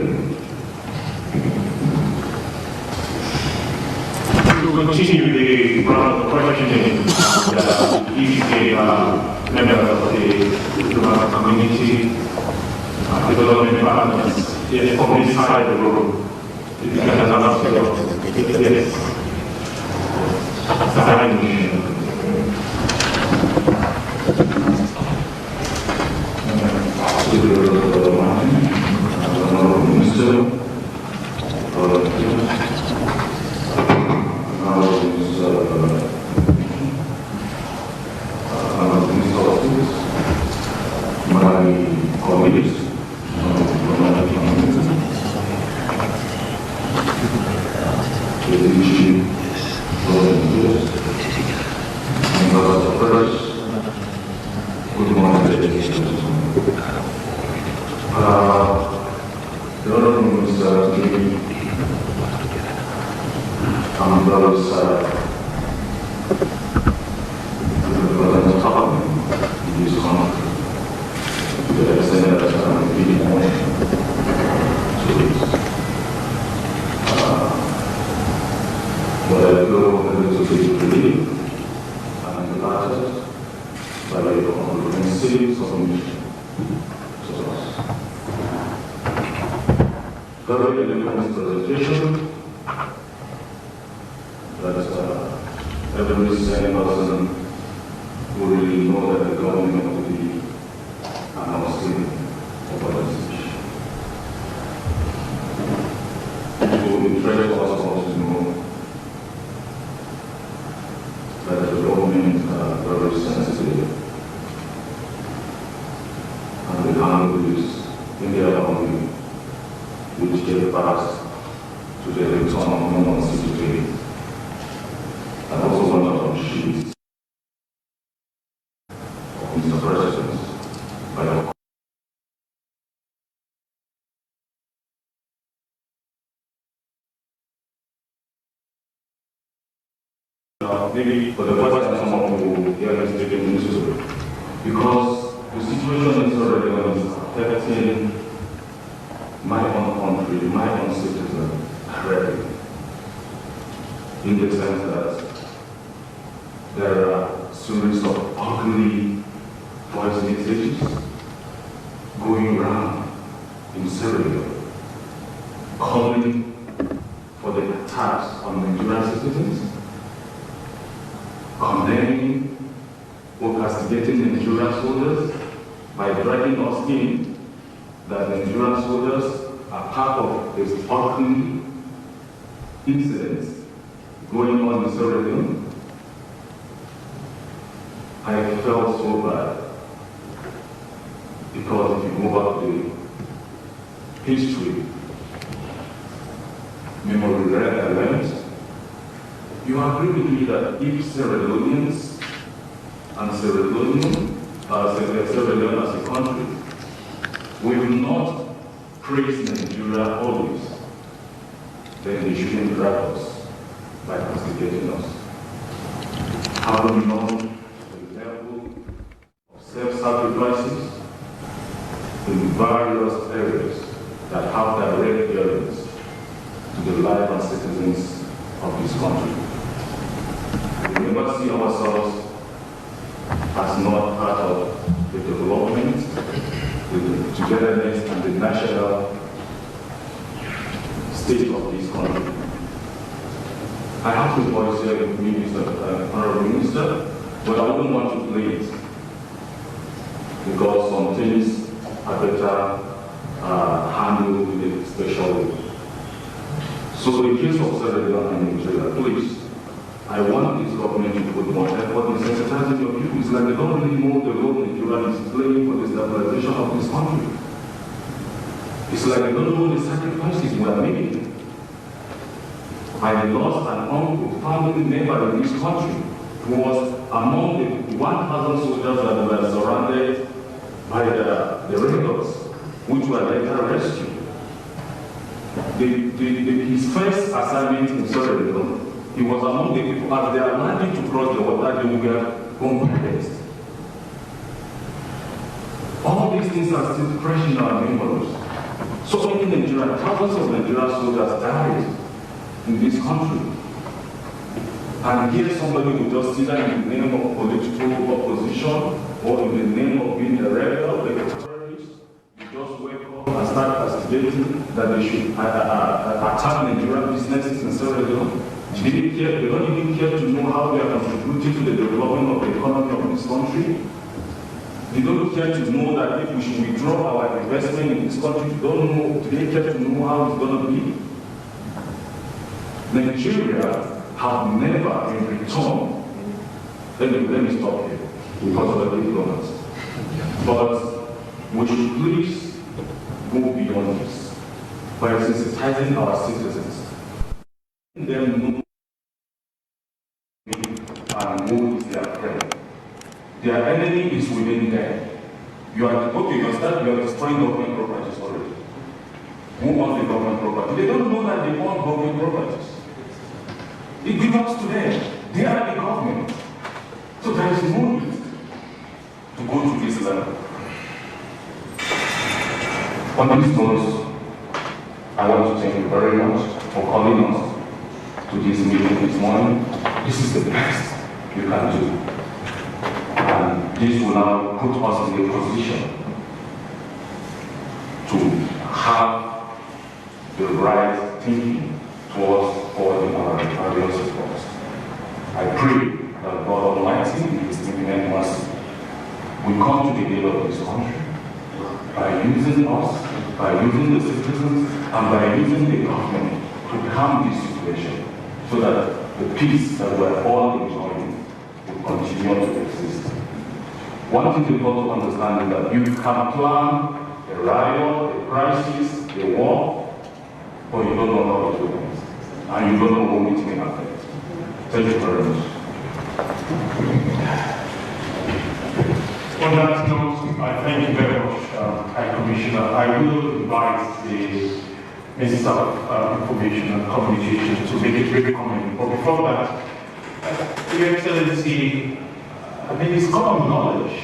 To continue the round of questioning that each members of the diplomatic community, development partners, from this side of the room, if you can announce your yes. languages in their economy, which gave rise to the return of normalcy today. And also one of the sheets of Mr. President by your maybe for the first time someone will hear me speaking into because the situation in Sierra Leone is affecting my own country, my own citizens directly, in the sense that there are series of ugly voice messages going around in Sierra Leone, calling for the attacks on Nigerian citizens, condemning or castigating Nigerian soldiers by dragging us in that Nigerian soldiers are part of this ugly incidents going on in Sierra Leone. I felt so bad because if you go back to the history, memory lens, you agree with me that if Sierra Leoneans and Sierra Leone as a country will not praise Nigeria always, then they shouldn't drag us by castigating us. How do we know the level of self-sacrifices in various areas that have direct bearings to the life and citizens of this country? We never see ourselves as not part of the development, the togetherness, and the national state of this country. I have to voice here with me, Honorable Minister, but I wouldn't want to play it because some things are better handled with a special way. So in the case of Sierra Leone and Nigeria, please, I want this government to put more effort in sensitizing your people. It's like they don't really know the role Nigeria is playing for the stabilization of this country. It's like they don't know the sacrifices we are making. I lost an uncle, family member in this country, who was among the 1,000 soldiers that were surrounded by the rebels, which were later rescued. His first assignment in Sierra Leone, he was among the people as they are landing to cross the water, they were bombarded. All these things are still fresh in our memories. So many Nigerians, thousands of Nigerian soldiers died in this country. And here somebody will just sit there in the name of political opposition or in the name of being a rebel, like a terrorist, you just wake up and start castigating that they should attack Nigerian businesses in Sierra Leone. They don't even care to know how they are contributing to the development of the economy of this country. They don't care to know that if we should withdraw our investment in this country, do they care to know how it's going to be? Nigeria have never in return. Let me stop here because of the diplomats. But we should please go beyond this by sensitizing our citizens. Them know and who is their friend. Their enemy is within them. You are destroying government properties already. Who owns the government property? They don't know that they own government properties. It belongs to them. They are the government. So there is no need to go to this level. On these notes, I want to thank you very much for calling us to this meeting this morning. This is the best you can do. And this will now put us in a position to have the right thinking towards forwarding our various efforts. I pray that God Almighty, in His infinite mercy, will come to the aid of this country by using us, by using the citizens, and by using the government to calm this situation so that the peace that we are all enjoying will continue to exist. One thing you've got to understand is that you can plan a riot, a crisis, a war, but you don't know how it will end. And you don't know when it may happen. Thank you very much. On that note, I thank you very much, High Commissioner. I will invite the Minister of Information and Communication to make a brief comment. But before that, Your Excellency, I mean, it's common knowledge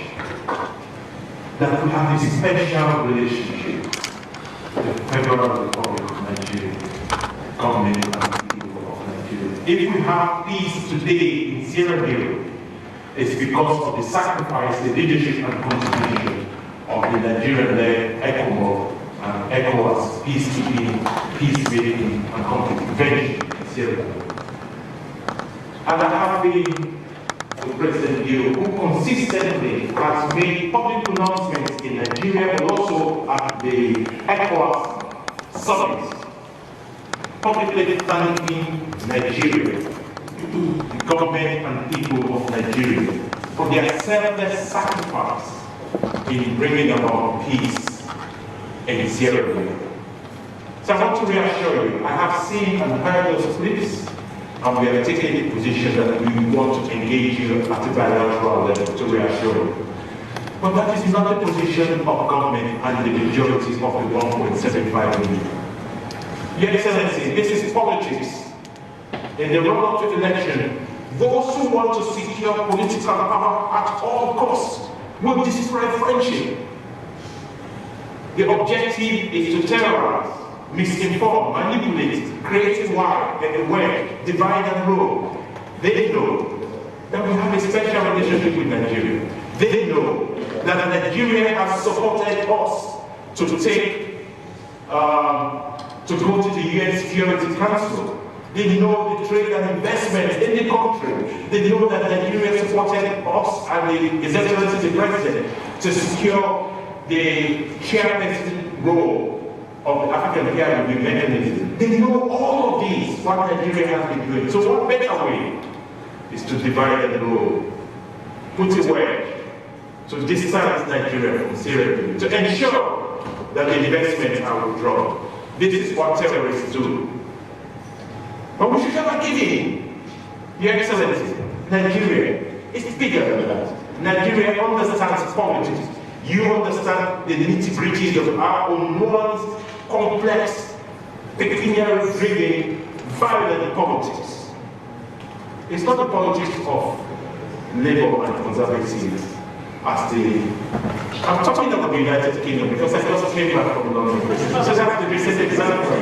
that we have a special relationship with the Federal Republic of Nigeria, government and people of Nigeria. If we have peace today in Sierra Leone, it's because of the sacrifice, the leadership and contribution of the Nigerian-led ECOMOG and ECOWAS peacekeeping, peacemaking and conflict prevention in Sierra Leone. And I have been with President Leone, who consistently has made public announcements in Nigeria, but also at the ECOWAS summit, publicly thanking Nigeria, the government and people of Nigeria, for their selfless sacrifice in bringing about peace in Sierra Leone. So I want to reassure you, I have seen and heard those clips, and we have taken the position that we want to engage you at a bilateral level to reassure you. But that is not the position of government and the majority of the 1.75 million. Your Excellency, this is politics. In the run-up to election, those who want to secure political power at all costs will destroy friendship. The objective is to terrorize, misinform, manipulate, create a war and a wedge, divide and rule. They know that we have a special relationship with Nigeria. They know that Nigeria has supported us to take, to go to the UN Security Council. They know the trade and investment in the country. They know that Nigeria supported us and His Excellency the President to secure the chairperson role of the African Peer Review mechanism. They know all of these, what Nigeria has been doing. So what better way is to divide and rule, put a wedge, to distance Nigeria from Sierra Leone, to ensure that the investments are withdrawn. This is what terrorists do. But we should never give in. Your Excellency, Nigeria is bigger than that. Nigeria understands politics. You understand the nitty-gritties of our own nuanced, complex, pecuniary-driven, violent politics. It's not the politics of Labour and Conservatives as I'm talking about the United Kingdom because I just came back from London. So that's the recent example.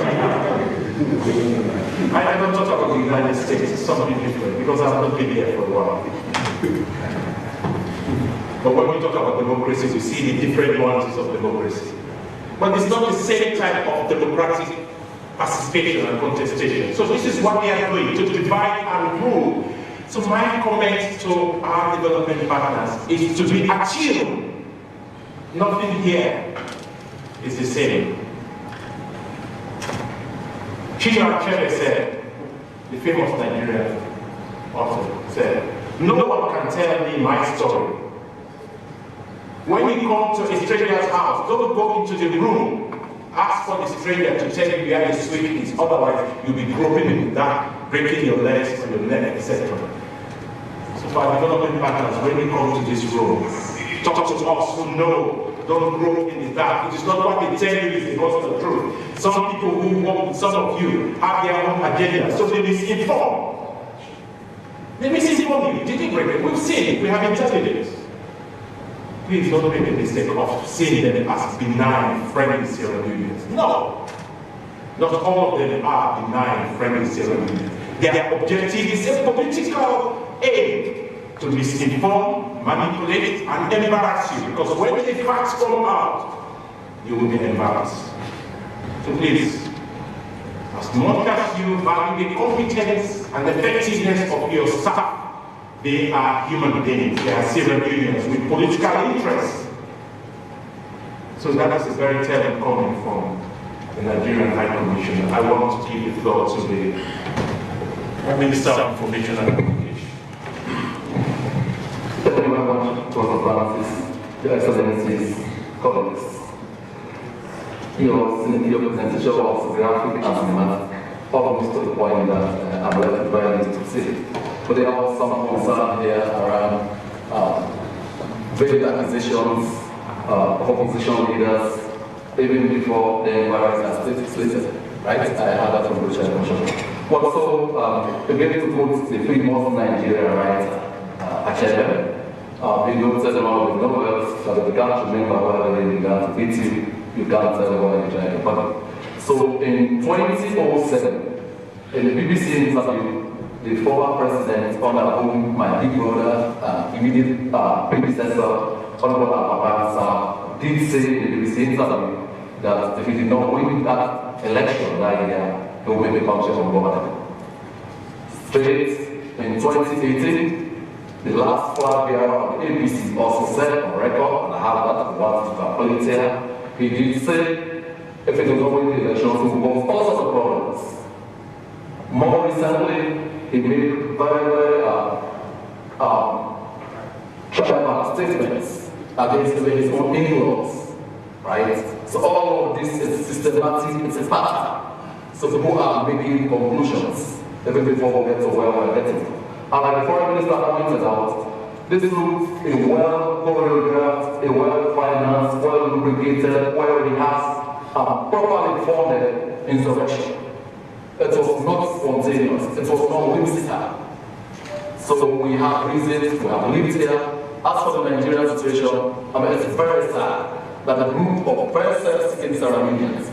I don't talk about the United States, it's something different because I've not been here for a while. But when we talk about democracy, we see the different nuances of democracy. But it's not the same type of democratic participation and contestation. So this is what they are doing, to divide and rule. So my comment to our development partners is to be attuned. Nothing here is the same. Chinua Achebe said, the famous Nigerian author, said, "No one can tell me my story. When you come to a stranger's house, don't go into the room. Ask for the stranger to tell you where the switch is. Otherwise, you'll be groping in the dark, breaking your legs or your neck, etc." So for our development partners, when we come to this room, talk to us who know. Don't grope in the dark. It is not what they tell you is the gospel truth. Some people who work with some of you have their own agenda, so they misinform. They misinform you. Deliberately. We've seen it. We have intelligence. Please don't make the mistake of seeing them as benign, friendly Sierra Leoneans. No. Not all of them are benign, friendly Sierra Leoneans. Their objective is a political aim to misinform, manipulate, and embarrass you. Because when the facts come out, you will be embarrassed. So please, as much as you value the competence and effectiveness of your staff, they are human beings. They are Sierra Leoneans with political interests. So that is a very telling comment from the Nigerian High Commissioner. I want to give the floor to the Minister of Information and Communication. Thank you very much. Prof Francis, Your Excellencies, colleagues. Your presentation was graphic and cinematic, almost to the point that I'm left very to see. But there are some concern here around veiled accusations of opposition leaders, even before the inquiries are stated, right? I had that from Richard Commission. But also, again, to quote the famous Nigerian writer, Achebe, he noted along with novels that you can't remember whether they began to beat you can't tell whether you tried to pardon. So in 2007, in the BBC interview, the former president, under whom my big brother, immediate predecessor, Honorable Papa, did say in the BBC interview that if he did not win that election that year, he would make the country ungovernable. Straight in 2018, the last flag bearer of the APC also said on record, and I have that one to complete here, he did say if it does not win the elections, he will cause all sorts of problems. More recently, he made very tribal statements against his own in-laws, right? So all of this is systematic, it's a pattern. So people are making conclusions even before we get to where we're getting to. And like the foreign minister pointed out, this looks a well-choreographed, a well-financed, well-lubricated, where we have a properly funded insurrection. It was not spontaneous, it was not whimsical. So we have reasons, we have lived here. As for the Nigerian situation, I mean, it's very sad that a group of very self-seeking Sarabians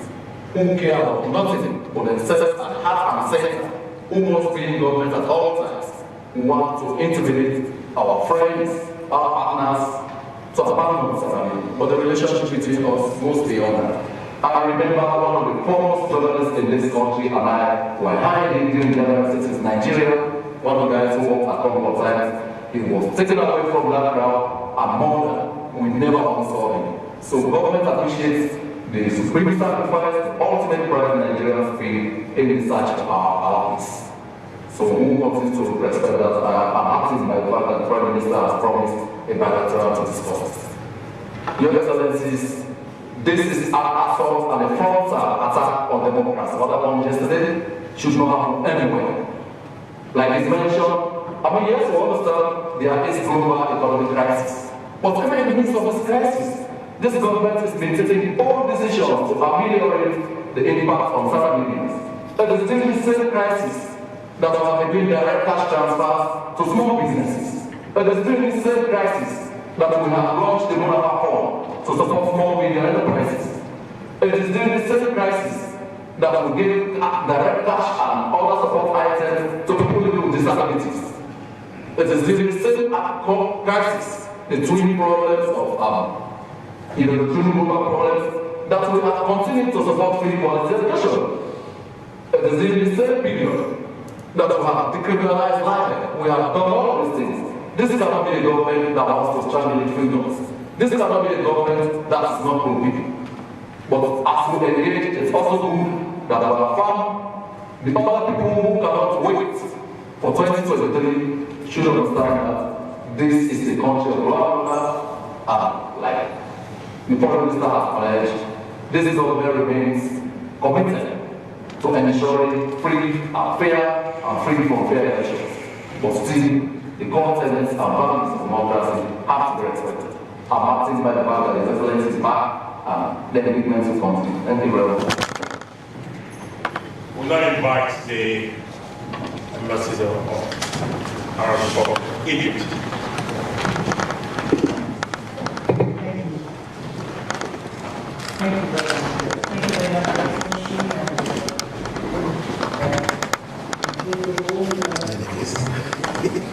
who care about nothing but themselves at heart and center, who must be in government at all times, who want to intimidate our friends, our partners, to abandon Sarabi. But the relationship between us goes beyond that. I remember one of the foremost journalists in this country and I were hiding during General States Nigeria. One of the guys who worked at Congo times, he was taken away from that crowd and murdered. We never saw him. So government appreciates the supreme sacrifice, the ultimate pride Nigerians feel in the search of our peace. So we continue to respect that. I'm acting by the fact that the Prime Minister has promised a bilateral to discuss. Your Excellencies, this is an assault and a frontal attack on democracy. What happened yesterday should not happen anywhere. Like it's mentioned, I mean, yes, we understand there is global economic crisis. But even in the midst of this crisis, this government has been taking bold decisions to ameliorate the impact on civilians. It is still the same crisis that we have been doing direct cash transfers to small businesses. It is still the same crisis that we have launched the Monarch Fund to support small medium enterprises. It is still the same crisis that we give direct cash and other support items to people living with disabilities. It is still the same crisis, the twin problems of the twin global problems that we have continued to support free quality education. It is still the same period that we have decriminalized libel. We have done all of these things. This cannot be a government that wants to strangulate freedoms. This cannot be a government that is not pro-people. But as we engage, it's also good that we have found the other people who cannot wait for 2023 should understand that this is the country of blah, and like the Foreign Minister has pledged, this government remains committed to ensuring free and fair and free from fair elections. But still, the core tenets and values of democracy have to be respected. I'm acting by the fact that the Excellency is back and the commitment will continue. Thank you very much. We'll now invite the ambassador of Arab Republic, Egypt. Thank you very much. Thank you very much for the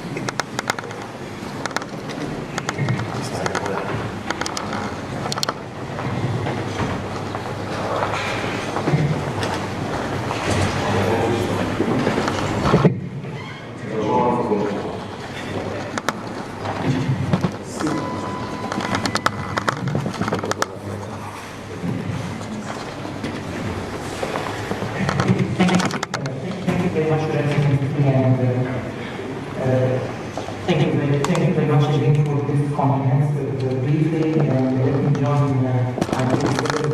comprehensive briefing, and let me join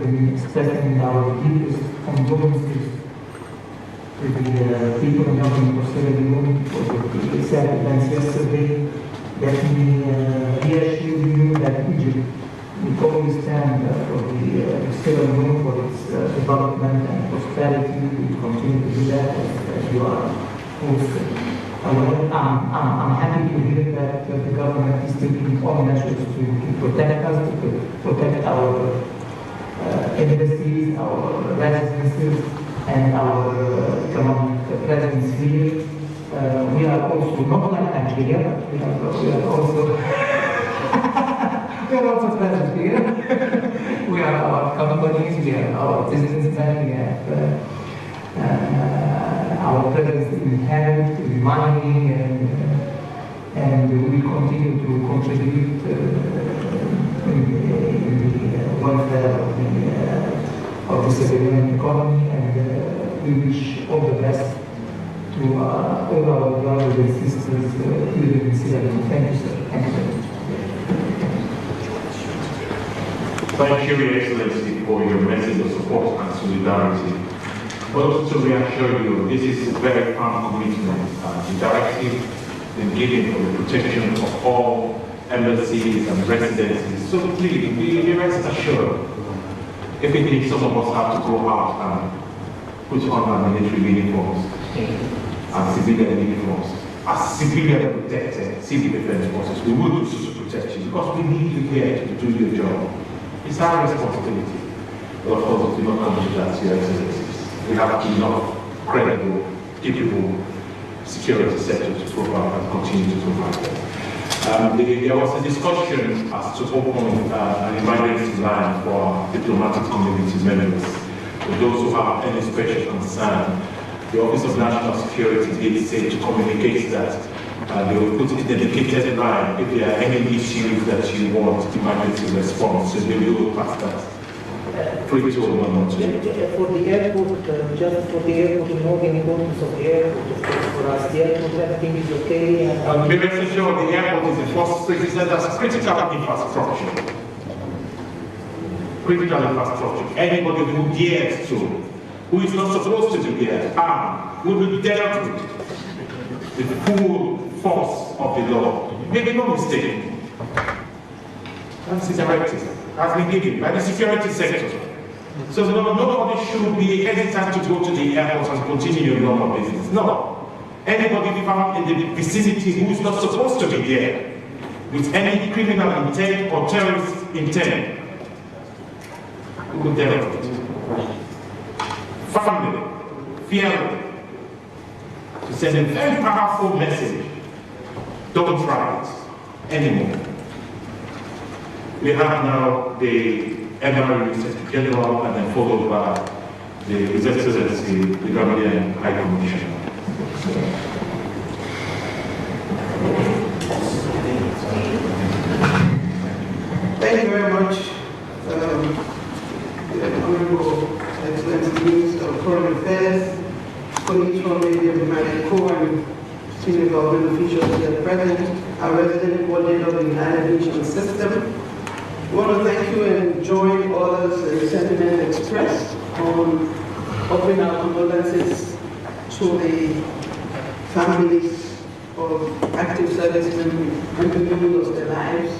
in expressing our deepest condolences to the people in government of Sierra Leone for the sad events yesterday. Let me reassure you that Egypt will always stand for the Sierra Leone, for its development and prosperity. We will continue to do that as you are also. I'm happy to hear that the government is taking all measures to protect us, to protect our embassies, our residences, and our economic presence here. We are also not like Nigeria. We are also we are also present here. We are our companies, we are our businessmen, we have our presence in health, in mining, and we continue to contribute in the welfare of the civilian economy, and we wish all the best to all our brothers and sisters here in Sierra Leone. Thank you, sir. Thank you very much. Thank you, Your Excellency, for your message of support and solidarity. But also to reassure you, this is a very firm commitment. The directive been given for the protection of all embassies and residences. So please, be rest assured. If it means some of us have to go out and put on our military uniforms and civilian uniforms, as civilian protected civil defense forces, we will do so to protect you because we need you here to do your job. It's our responsibility. But of course, we do not come to that, Your Excellencies. We have enough credible, capable security sector to provide and continue to provide them. There was a discussion as to open an emergency line for diplomatic community members. For those who have any special concern, the Office of National Security did say to communicate that they will put a dedicated line if there are any issues that you want emergency response. So they will pass that. For the airport, just for the airport, you know the importance of the airport, of course, for us. The airport, everything is okay. And be rest assured, the airport is the first president as critical infrastructure. Critical infrastructure. Anybody who dares to, who is not supposed to be there, will be dealt with the full force of the law. Make no mistake. That's the directive. Has been given by the security sector. So nobody should be hesitant to go to the airport and continue your normal business. No. Anybody found in the vicinity who is not supposed to be there with any criminal intent or terrorist intent, we will deal with it. Family, fearless, to send a very powerful message. Don't try it anymore. We have now the Honorary Secretary General and then followed by His Excellency, the Gambian High Commissioner. Thank you very much, Honorable Excellency Minister of Foreign Affairs, colleagues from the Diplomatic Corp and senior government officials here present, our resident coordinator of the United Nations system. I want to thank you and join others in the sentiment expressed on offering our condolences to the families of active servicemen and people who lost their lives,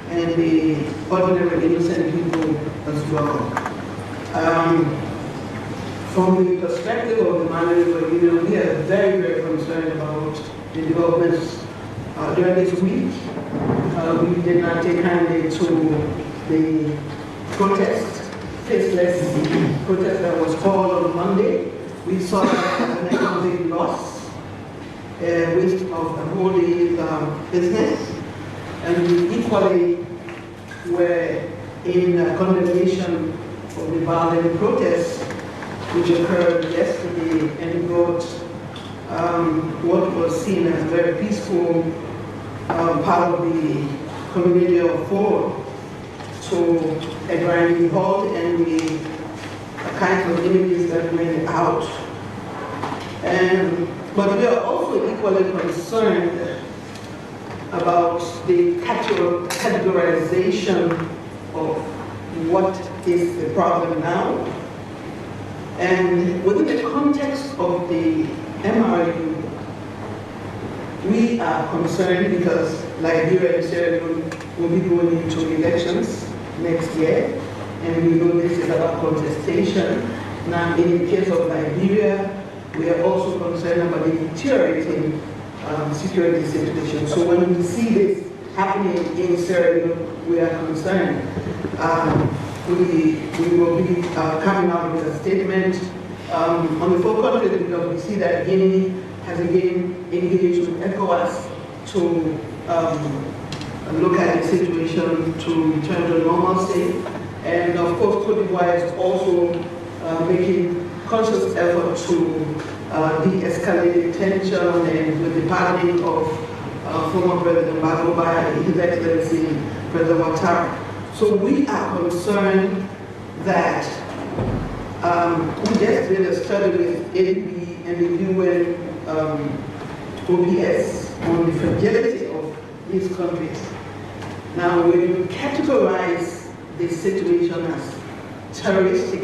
and the ordinary innocent people as well. From the perspective of the Management Union, we are very, very concerned about the developments during this week. We did not take kindly to the protest, faceless protest that was called on Monday. We saw that as an economic loss, waste of a whole day's business, and we equally were in condemnation of the violent protests which occurred yesterday and brought what was seen as very peaceful part of the community of four to a grinding halt, and the kinds of images that went out. But we are also equally concerned about the categorization of what is the problem now. And within the context of the MRU, we are concerned because Liberia and Sierra Leone will be going into elections next year, and we know this is about contestation. Now, in the case of Liberia, we are also concerned about the deteriorating security situation. So when we see this happening in Sierra Leone, we are concerned. We will be coming out with a statement on the full country because we see that Guinea has again engaged with ECOWAS to look at the situation to return to normalcy. And of course, Cote d'Ivoire is also making conscious effort to de-escalate tension and with the pardoning of former President Gbagbo by His Excellency President Ouattara. So we are concerned that we just did a study with ADB and the UN OPS on the fragility of these countries. Now, when you categorize this situation as terroristic,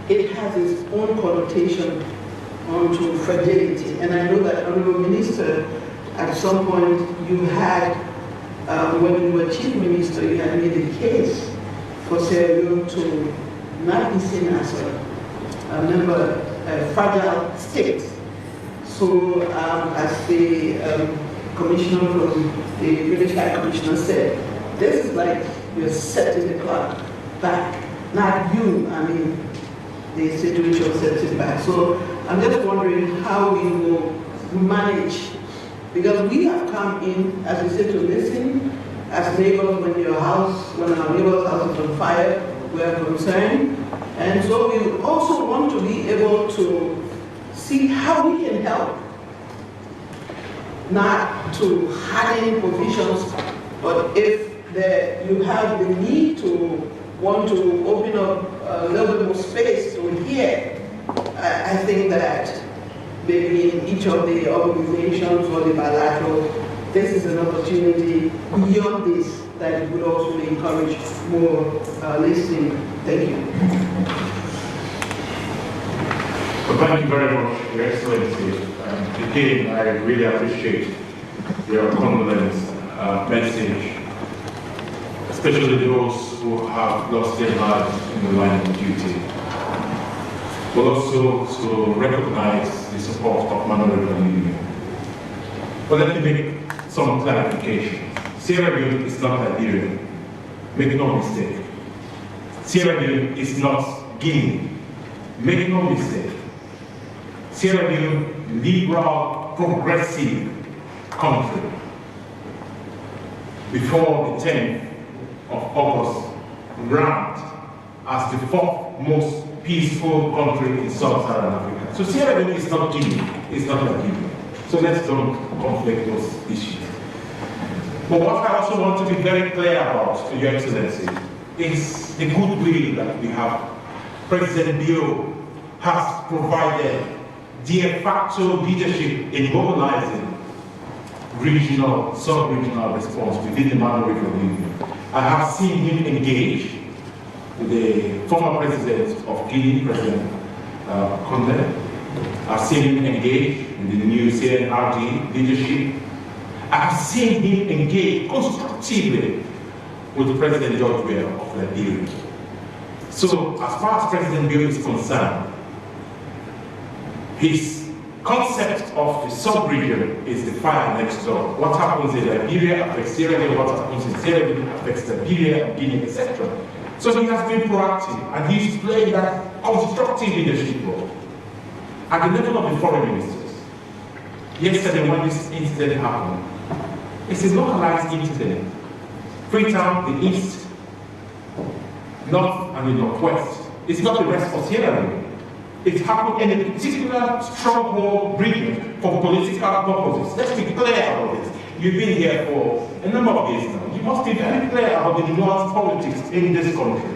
it has its own connotation onto fragility. And I know that, Honorable Minister, at some point you had, when you were Chief Minister, you had made a case for Sierra Leone to not be seen as a fragile state. So, as the commissioner from the British High Commissioner said, this is like you're setting the clock back. Not you, I mean, the situation sets it back. So, I'm just wondering how we will manage, because we have come in, as we said, to listen, as neighbors when our neighbor's house is on fire, we are concerned. And so we also want to be able to see how we can help, not to harden positions, but if you have the need to want to open up a little bit more space to hear, I think that maybe in each of the organizations or the bilateral, this is an opportunity beyond this that would also encourage more listening. Thank you. Well, thank you very much, Your Excellency. Again, I really appreciate your condolence message, especially those who have lost their lives in the line of duty, but also to recognize the support of Manuel Leone. But let me make some clarification. Sierra Leone is not Liberia. Make no mistake. Sierra Leone is not Guinea. Make no mistake. Sierra Leone, liberal, progressive country. Before the 10th of August, ranked as the 4th most peaceful country in Sub-Saharan Africa. So Sierra Leone is not Guinea, it's not Liberia. So let's don't conflict those issues. But what I also want to be very clear about, Your Excellency, is the goodwill that we have. President Bio has provided de facto leadership in mobilizing regional, sub-regional response within the Mali Region. I have seen him engage with the former president of Guinea, President Condé. I've seen him engage in the new CNRD leadership. I've seen him engage constructively with President George Weah of Liberia. So, as far as President Bio is concerned, his concept of the sub-region is the fire next door. What happens in Liberia affects Sierra Leone, what happens in Sierra Leone affects Liberia, Guinea, etc. So he has been proactive, and he's playing that constructive leadership role. At the level of the foreign ministers, yesterday when this incident happened, it's a localized incident. Freetown, the east, north, and the northwest. It's not the rest of Sierra Leone. It happened in a particular stronghold region for political purposes. Let's be clear about this. You've been here for a number of years now. You must be very clear about the nuanced politics in this country.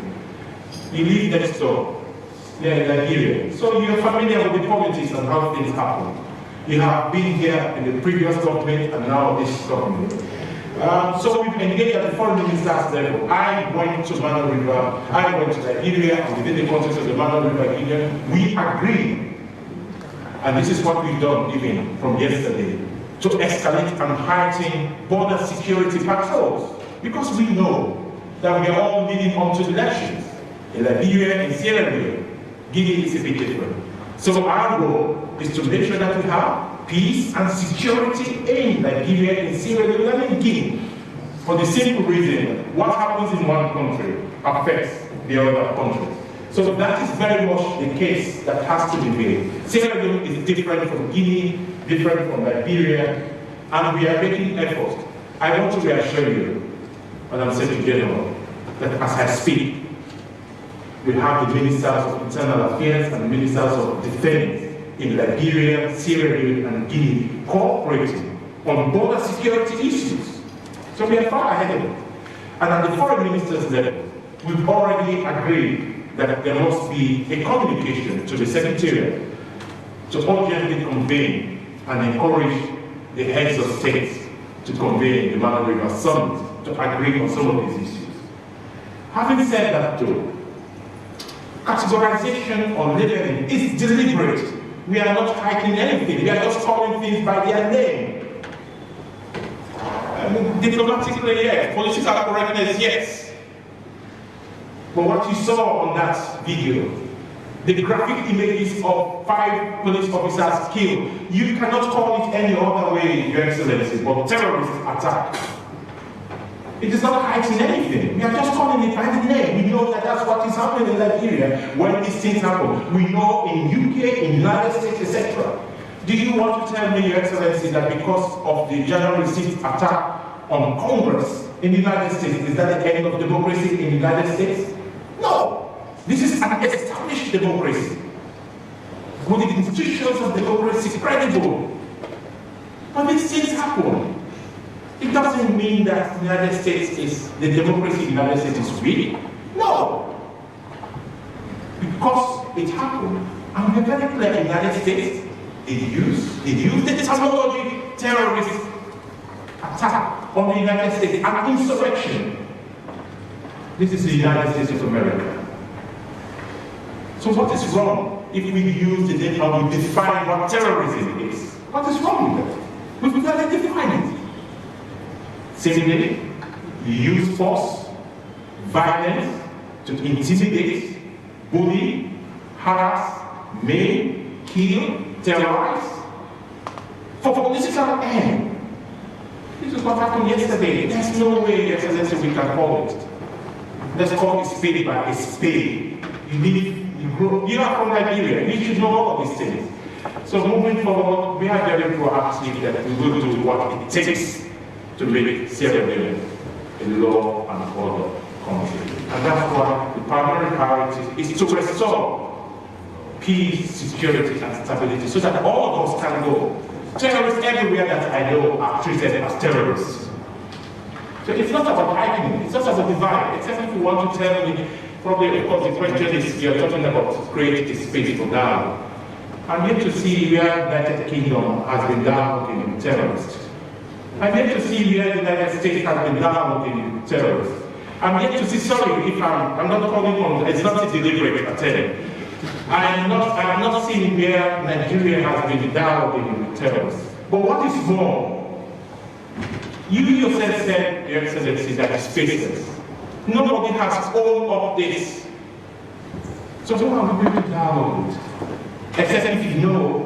You live next door, in Liberia. So you're familiar with the politics and how things happen. You have been here in the previous government and now this government. So we've engaged at the foreign minister's level. I went to Mano River, I went to Liberia, and within the context of the Mano River Union, we agreed, and this is what we've done even from yesterday, to escalate and heighten border security patrols, because we know that we are all leading on to elections. In Liberia, in Sierra Leone, Guinea is a bit different. So our goal is to make sure that we have peace and security in Liberia, in Sierra Leone, and in Guinea. For the simple reason, what happens in one country affects the other countries. So that is very much the case that has to be made. Sierra Leone is different from Guinea, different from Liberia, and we are making efforts. I want to reassure you, Madam Secretary General, that as I speak, we have the Ministers of Internal Affairs and the Ministers of Defense in Liberia, Sierra Leone, and Guinea cooperating on border security issues. So we are far ahead of it. And at the foreign ministers level, we've already agreed that there must be a communication to the Secretariat to urgently convene and encourage the heads of states to convene the Mano River Summit to agree on some of these issues. Having said that though, categorization or labeling is deliberate. We are not hiding anything. We are just calling things by their name. Diplomatically, yes. Political correctness, yes. But what you saw on that video, the graphic images of 5 police officers killed, you cannot call it any other way, Your Excellency, but terrorist attack. It is not hiding anything. We are just calling it by the name. We know that that's what is happening in Liberia when these things happen. We know in UK, in United States, etc. Do you want to tell me, Your Excellency, that because of the January 6th attack on Congress in the United States, is that the end of democracy in the United States? No. This is an established democracy, with the institutions of democracy credible. But these things happen. It doesn't mean that the United States is, the democracy in the United States is weak. No. Because it happened. And we're very clear in the United States, it used the terminology terrorist attack on the United States, an insurrection. This is the United States of America. So what is wrong if we use the name and we define what terrorism is? What is wrong with that? We've got to define it. Similarly, you use force, violence to intimidate, bully, harass, maim, kill, terrorize for political end. This is what happened yesterday. There's no way, Excellency, we can call it. Let's call a spade by a spade. You are from Liberia. You should know all of these things. So moving forward, we are very proactive that we will do what it takes to make Sierra Leone a law and order country. And that's why the primary priority is to restore peace, security, and stability so that all of us can go. Terrorists everywhere that I know are treated as terrorists. So it's not about hiding, it's just about divide. Except if you want to tell me, probably, of course, the question is, you're talking about creating a space for dialogue. I'm yet to see where the United Kingdom has been dialoguing with terrorists. I'm yet to see where the United States has been dialoguing with terrorists. I'm yet to see, sorry if I'm not calling on, it's not a deliberate attempt. I'm not seeing where Nigeria has been dialoguing with terrorists. But what is more, you yourself said, Your Excellency, that it's faceless. Nobody has owned up this. So who are we going to dialogue with? Except if you know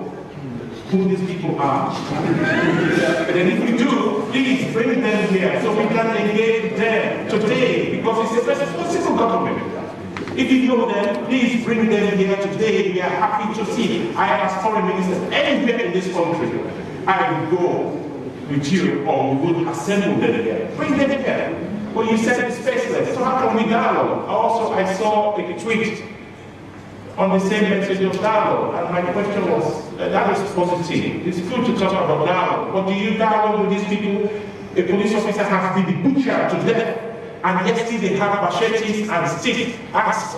who these people are. But then if you do, please bring them here so we can engage them today, because it's a responsible government. If you know them, please bring them here today. We are happy to see. I, as foreign minister, anywhere in this country, I will go with you, or we will assemble them here. Bring them here. Well, you said it's faceless, so how can we dialogue? Also, I saw a tweet on the same message of dialogue, and my question was, that is positive. It's good to talk about dialogue, but do you dialogue with these people? A police officer has been butchered to death, and yet still they have machetes and sticks, axe,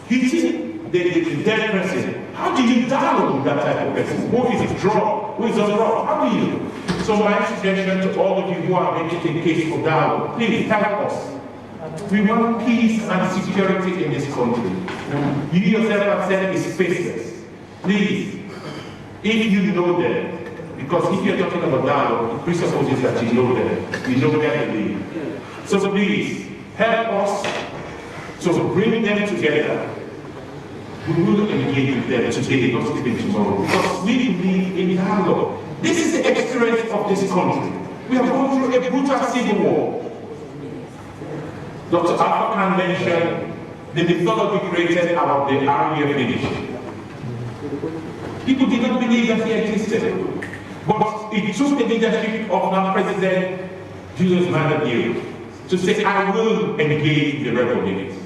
hitting the dead person. How do you dialogue with that type of person? Who is drunk? Who is not drunk? How do you? So my suggestion to all of you who are making the case for dialogue, please help us. We want peace and security in this country. You yourself have said it's faceless. Please, if you know them, because if you're talking about dialogue, it presupposes that you know them, you know where they live. So please, help us to bring them together. We will engage with them today, not even tomorrow, because we believe in dialogue. This is the experience of this country. We have gone through a brutal civil war. Dr. African mentioned the mythology created about the RUF leadership. People did not believe that he existed. But it took the leadership of now President Julius Maada Bio to say, I will engage the rebel leaders.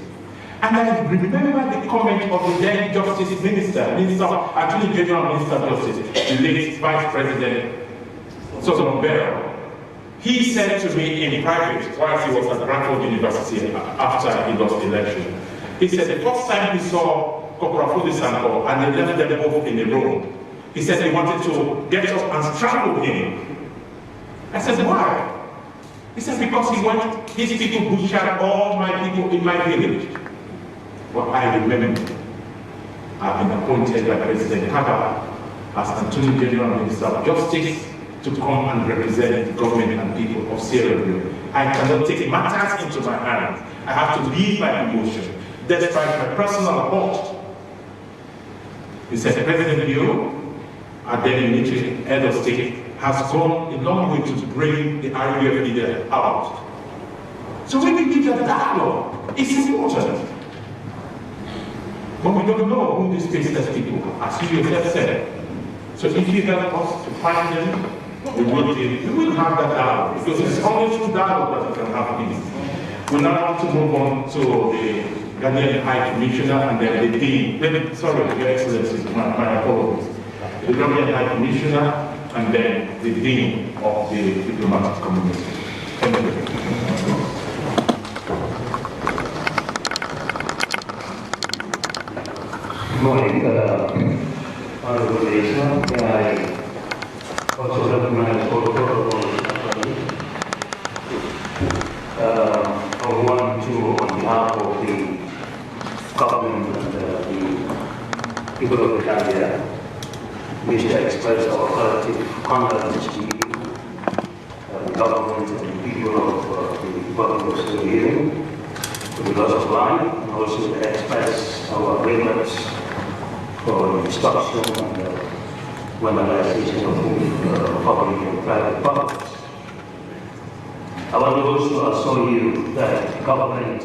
And I remember the comment of the then Justice Minister, actually General Minister of Justice, the late Vice President Solomon Barrow. He said to me in private, while he was at Bradford University after he lost the election, he said the first time he saw Corporal Fudisanko and they left them both in the room, he said he wanted to get up and strangle him. I said, why? He said, because he went, his people butchered all my people in my village. Well, I remember I've been appointed by President Kagame as Attorney General Minister of Justice to come and represent the government and people of Sierra Leone. I cannot take matters into my hands. I have to leave my emotion, despite my personal apport. He said, President Leone, our then military head of state, has gone a long way to bring the RUF leader out. So when we need a dialogue, it's important. But we don't know who these faceless people are, as you yourself said. So if you help us to find them, we will have that dialogue, because it's only through dialogue that we can have peace. We now want to move on to the Ghanaian High Commissioner and then the Dean. Sorry, Your Excellency, my apologies. The Ghanaian High Commissioner and then the Dean of the Diplomatic Community. Thank you. Good morning, Honorable Listener. I also recognize all protocols. I want to, on behalf of the government and the people of the Gambia, wish to express our collective condolence to the government and the people of the Republic of Sierra Leone for the loss of life, and also to express our regrets for the destruction and vandalization of public and private properties. I want to also assure you that the government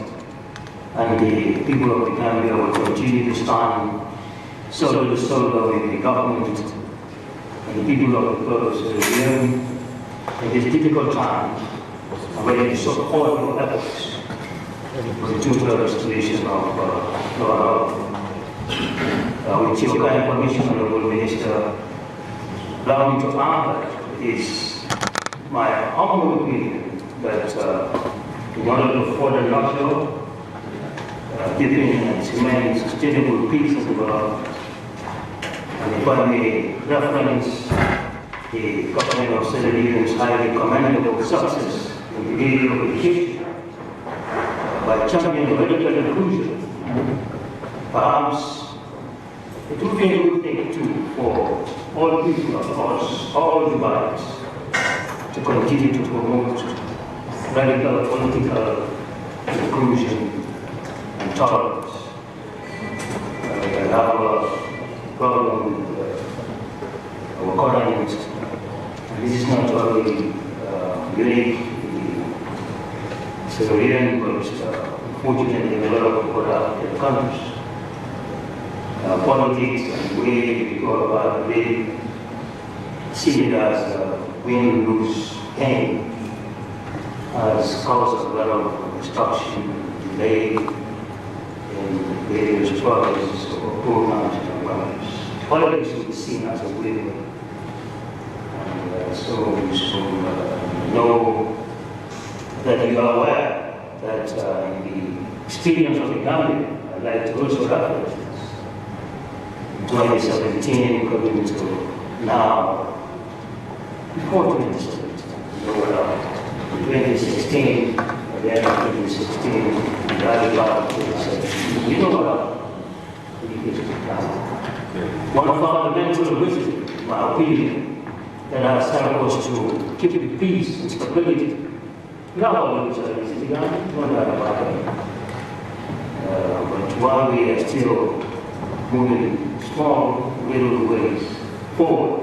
and the people of the Gambia will continue to stand shoulder to shoulder with the government and the people of the Province of Leone in this difficult time, and ready to support your efforts for the total restoration of law. With your kind permission, Honorable Minister, allow me to add that it is my humble opinion that in order to further nurture, deepen and cement sustainable peace in the world, and if I may reference the government of Sierra Leone's highly commendable success in the area of education by championing medical inclusion, perhaps it would be a good thing too for all people across all divides to continue to promote radical political inclusion and tolerance. I have a problem with our current, and this is not only unique to Sierra Leone, but unfortunately in a lot of other countries. Politics and the way we go about living, see it as win-lose game, has caused a lot of destruction, delay in various projects or programs and programs. Politics will be seen as a win. And so you should know that you are aware that in the experience of the Gambia, I'd like to also reference 2017 coming to now, before 2016. So, 2016, at the end of 2016, the early part of 2017. You know what one fundamental reason, in my opinion, that has helped us to keep the peace and stability. Not always easy, not that about it. But while we are still moving small little ways forward,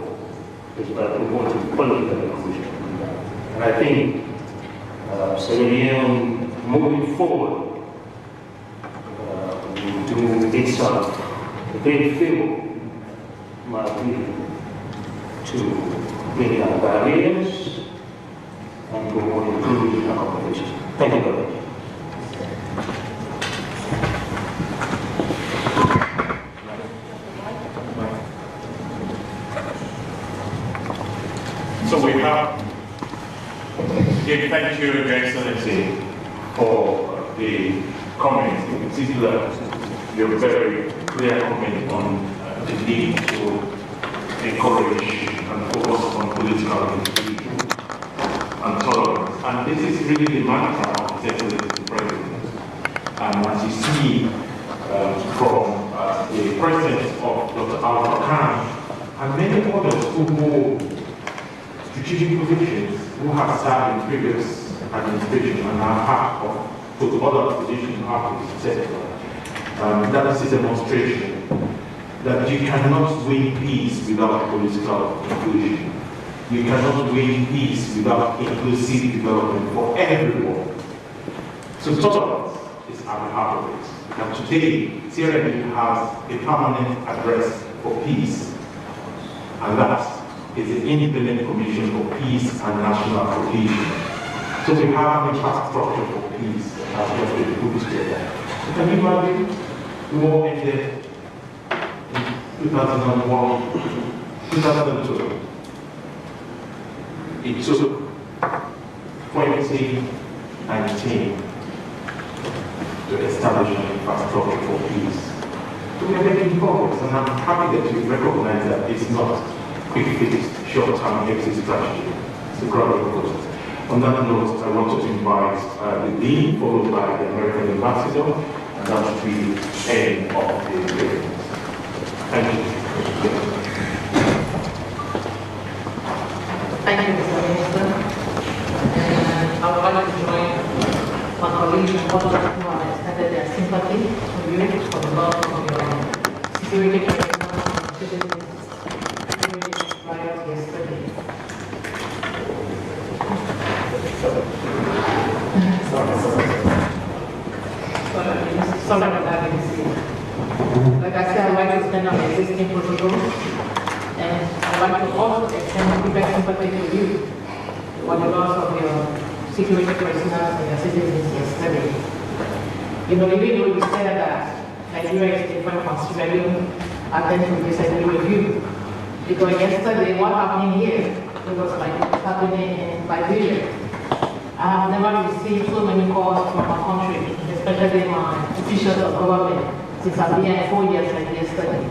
is by promoting political inclusion. And I think Sierra Leone moving forward will do itself a great favor, my opinion, to bring down barriers and promote improvement in our cooperation. Thank you very much. So we have, again, thank you, Your Excellency, for the comments, in particular, your very clear comment on the need to encourage and focus on political inclusion and tolerance. And this is really the mantra of His Excellency the President. And as you see from the presence of Dr. Alpha Khan and many others who hold strategic positions, who have served in previous administration and are part of put other positions after etc. That is a demonstration that you cannot win peace without political inclusion. You cannot win peace without inclusive development for everyone. So tolerance is at the heart of it. And today, Sierra Leone has a permanent address for peace, and that is the Independent Commission for Peace and National Cohesion. So we have an infrastructure for peace that has just been put together. So can you imagine the war ended in 2001, 2002? It took 2019 to establish an infrastructure for peace. So we are making progress, and I'm happy that you recognize that it's not quick fix, short-term exit strategy. It's a gradual process. On that note, I wanted to invite the Dean, followed by the American Ambassador, and that should be the end of the hearing. Thank you. Thank you, Mr. Minister. And I would like to join my colleagues and others who have extended their sympathy to you for the loss of your security personnel and citizens during this riot yesterday. Sorry about that, like I said, I'd like to spend on existing protocols, and I'd like to also extend deep sympathy to you for the loss of your security personnel and your citizens yesterday. You know, even though you said that Nigeria is different from Sierra Leone, I tend to disagree with you. Because yesterday, what happened here, it was like happening in Liberia. I have never received so many calls from my country, especially my officials of government, since I've been here 4 years like yesterday.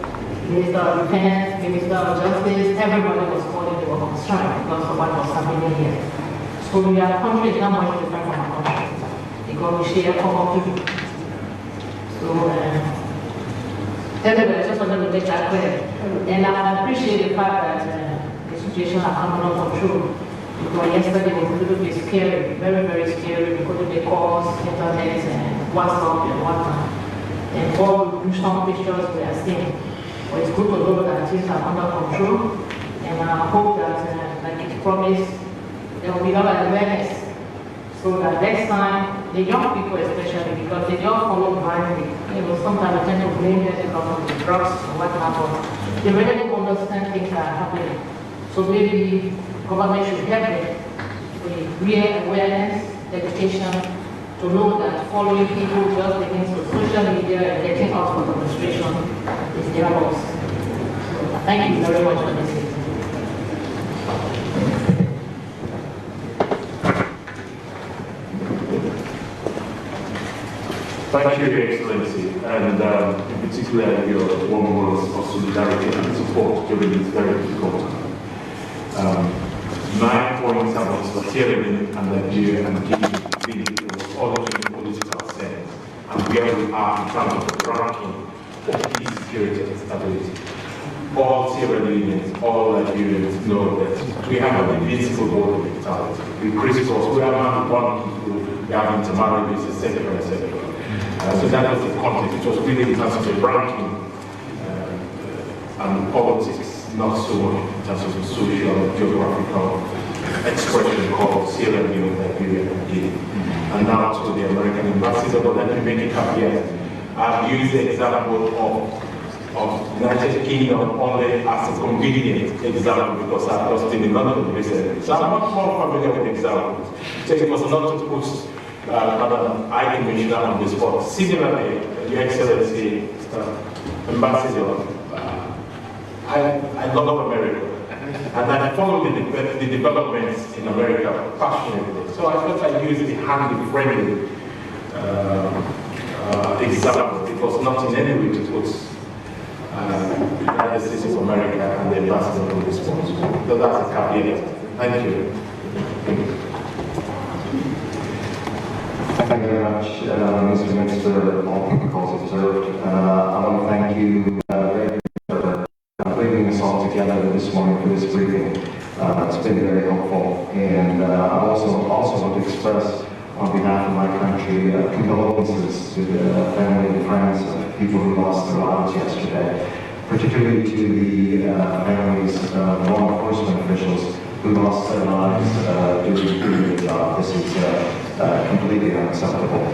Minister of Defense, Minister of Justice, everybody was calling, they were concerned because of what was happening here. So we are country is not much different from our country, because we share common people. So, anyway, I just wanted to make that clear. And I appreciate the fact that the situation has come under control. Because yesterday was a little bit scary, very, very scary, because of the calls, internet, and WhatsApp and whatnot. And all the gruesome pictures we are seeing. But it's good to know that things are under control. And I hope that, like it's promised, there will be a lot of awareness. So that next time, the young people especially, because they just follow blindly. You know, sometimes we tend to blame them because of the drugs and whatnot, but they really don't understand things that are happening. So maybe government should help them with real awareness, education, to know that following people just against the social media and getting out of demonstration is their loss. So thank you very much for listening. Thank you, Your Excellency, and in particular your warm words of solidarity and support during this very difficult time. 9 points about steering and Nigeria and giving it was all in political sense. And where we are in terms of the ranking of peace, security, and stability. All Sierra Leoneans, all Nigerians know that we have an invincible border with mentality. We crisscross, we are not one people, we have intermarriages, etc., etc. So that was the context. It was really in terms of the ranking and politics, not so much in terms of the social and geographical expression called Sierra Leone, Nigeria, and Guinea. And now to the American ambassador, but let me make it caveat. I've used the example of United Kingdom only as a convenient example because I've just been in London recently. So I'm much more familiar with examples. So it was not to put Madam High Commissioner on the spot. Similarly, Your Excellency, Ambassador, I love America. And I follow the developments in America passionately. So I thought I'd use the handy-friendly example. It was not in any way to put the United States of America and the ambassador on this point. So that's a caveat. Thank you. Thank you very much, Mr. Minister, all protocols observed. I want to thank you very much for bringing us all together this morning for this briefing. It's been very helpful. And I also want to express on behalf of my country, condolences to the family and friends of people who lost their lives yesterday, particularly to the families of law enforcement officials who lost their lives doing their job. This is completely unacceptable.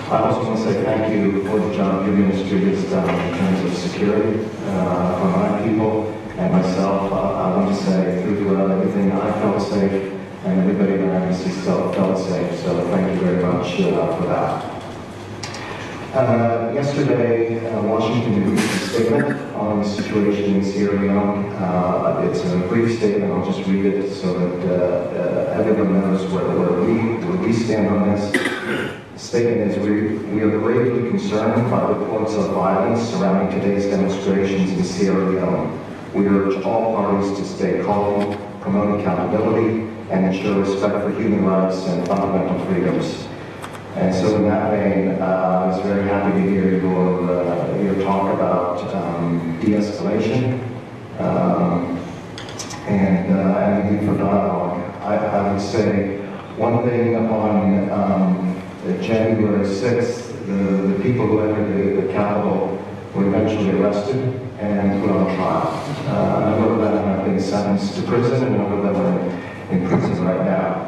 I also want to say thank you for the job your ministry has done in terms of security for my people and myself. I want to say throughout everything I felt safe, and everybody in our embassy felt safe, so thank you very much for that. Yesterday, Washington released a statement on the situation in Sierra Leone. It's a brief statement, I'll just read it so that everyone knows where we stand on this. The statement is, we are gravely concerned by reports of violence surrounding today's demonstrations in Sierra Leone. We urge all parties to stay calm, promote accountability, and ensure respect for human rights and fundamental freedoms. And so in that vein, I was very happy to hear your talk about de-escalation and the need for dialogue. I would say one thing upon January 6th, the people who entered the Capitol were eventually arrested and put on trial. A number of them have been sentenced to prison, and a number of them are in prison right now.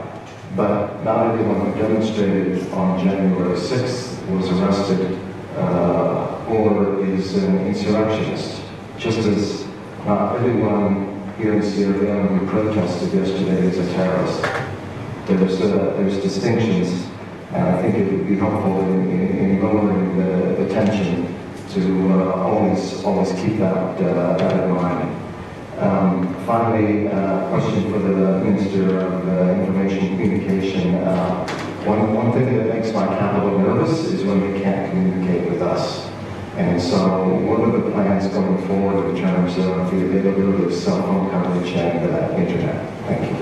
But not everyone who demonstrated on January 6th was arrested or is an insurrectionist, just as not everyone here in Sierra Leone who protested yesterday is a terrorist. There's distinctions, and I think it would be helpful in lowering the tension to always keep that in mind. Finally, a question for the Minister of Information and Communication. One thing that makes my capital nervous is when they can't communicate with us. And so what are the plans going forward in terms of the availability of cell phone coverage and internet? Thank you.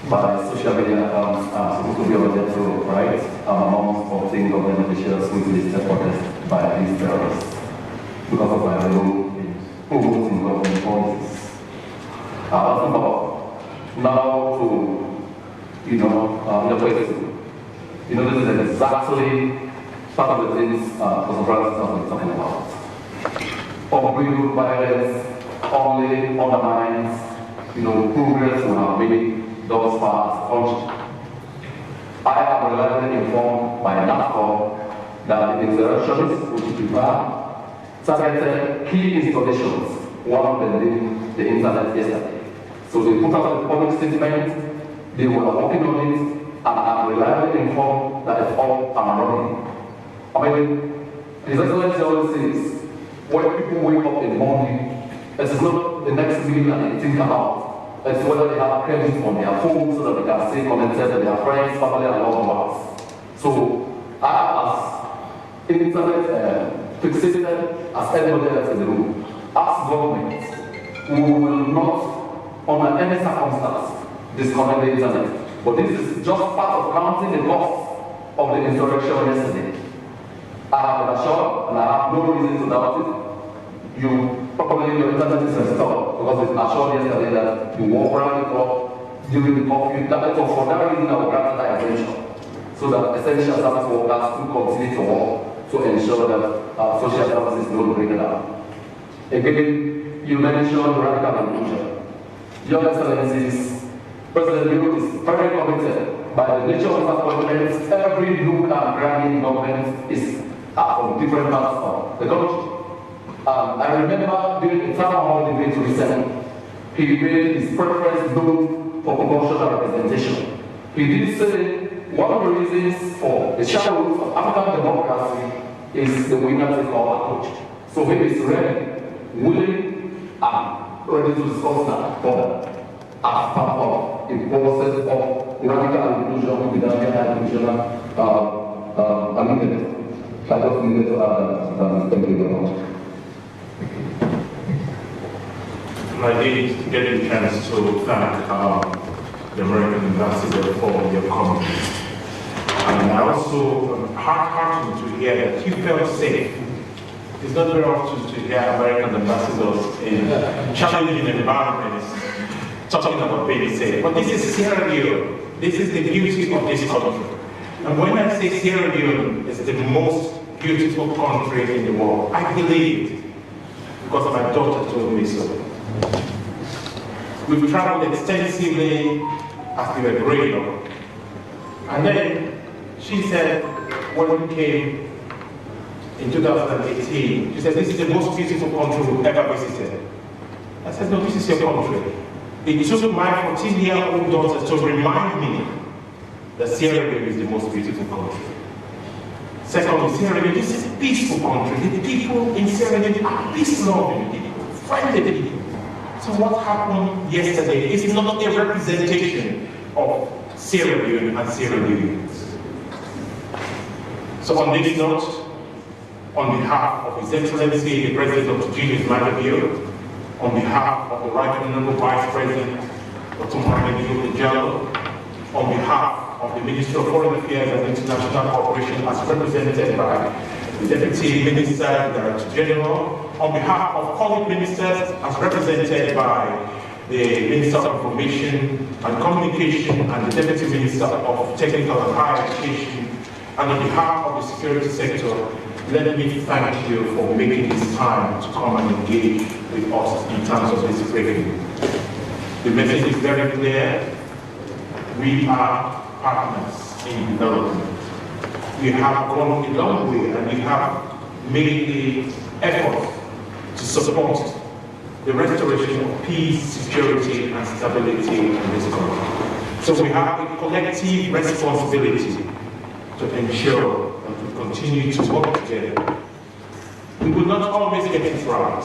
By social media accounts are supposed to be on death row, right? Among 14 government officials who listed protest by these terrorists because of my role in promoting government policies. Now to, the question. This is exactly part of the things Prof Francis has been talking about. Unreal violence only undermines, progress we have made those far function. I am reliably informed by NAFCO that the insurrectionists which prepare targeted key installations, one of them being the internet yesterday. So they put out a public statement, they were working on it, and I am reliably informed that it's all running. His Excellency always says, when people wake up in the morning, it is not the next meal that they think about. It's whether they have credit on their phone so that they can stay connected to their friends, family, and loved ones. So I, as internet fixated as anybody else in the room. As government, we will not, under any circumstance, disconnect the internet. But this is just part of counting the cost of the insurrection yesterday. I have been assured, and I have no reason to doubt it. Your internet is restored because it's assured yesterday that you walk around the clock during the curfew. For that reason, I will grant that exemption, so that essential service workers will continue to work to ensure that social services don't break down. Again, you mentioned radical inclusion. Your Excellencies, President Leone is very committed. By the nature of his appointments, every look and cranny in government is from different parts of the country. I remember during the town hall debate recently, he made his preference known for proportional representation. He did say one of the reasons for the shallow roots of African democracy is the winner take all approach. So he is ready, willing, and ready to discuss that further as part of the process of radical inclusion without the inclusion amendment. I just needed to add that. Thank you very much. I did get a chance to thank the American ambassador for your comments. And I also heartened to hear that you felt safe. It's not very often to hear American ambassadors in challenging environments talking about being safe. But this is Sierra Leone. This is the beauty of this country. And when I say Sierra Leone is the most beautiful country in the world, I believe it because my daughter told me so. We've traveled extensively as we were growing up. And then she said, when we came in 2018, she said, this is the most beautiful country we've ever visited. I said, no, this is your country. It took my 14-year-old daughter to remind me that Sierra Leone is the most beautiful country. Secondly, Sierra Leone is a peaceful country. The people in Sierra Leone are peace-loving people, friendly people. So what happened yesterday is not a representation of Sierra Leone and Sierra Leoneans. So on this note, on behalf of His Excellency, the President of Julius Madabio, on behalf of the Right Honorable Vice President, Dr. Mohamed Jallo, on behalf of the Ministry of Foreign Affairs and International Cooperation as represented by the Deputy Minister, the Director General, on behalf of colleague ministers as represented by the Minister of Information and Communication and the Deputy Minister of Technical and Higher Education, and on behalf of the security sector, let me thank you for making this time to come and engage with us in terms of this briefing. The message is very clear. We are partners in development. We have gone a long way and we have made the effort to support the restoration of peace, security, and stability in this country. So we have a collective responsibility to ensure that we continue to work together. We will not always get it right,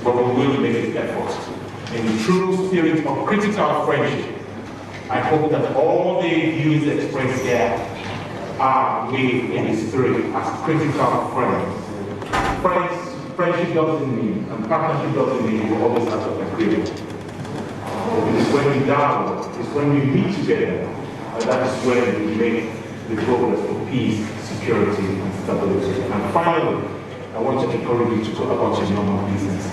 but we will make the effort. In the true spirit of critical friendship, I hope that all the views expressed here are made in the spirit as critical friends. Friendship doesn't mean, and partnership doesn't mean you always have to agree. It is when we dialogue, it's when we meet together, and that is when we make the progress for peace, security, and stability. And finally, I want to encourage you to talk about your normal business.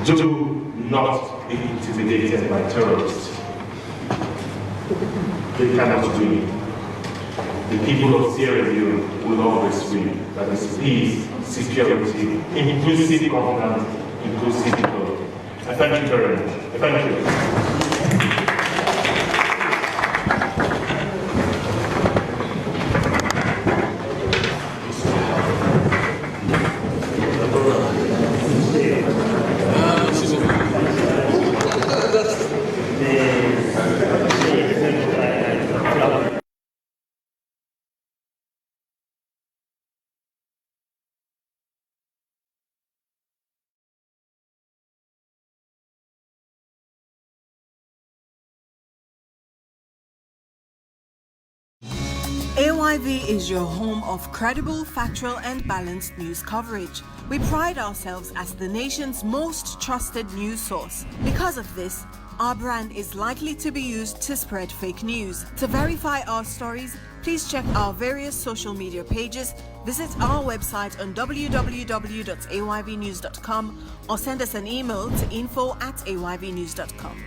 Do not be intimidated by terrorists. They cannot win. The people of Sierra Leone will always win. That is peace, security, inclusive governance, inclusive people. I thank you very much. Thank you. AYV is your home of credible, factual and balanced news coverage. We pride ourselves as the nation's most trusted news source. Because of this, our brand is likely to be used to spread fake news. To verify our stories, please check our various social media pages, visit our website on www.ayvnews.com or send us an email to info@ayvnews.com.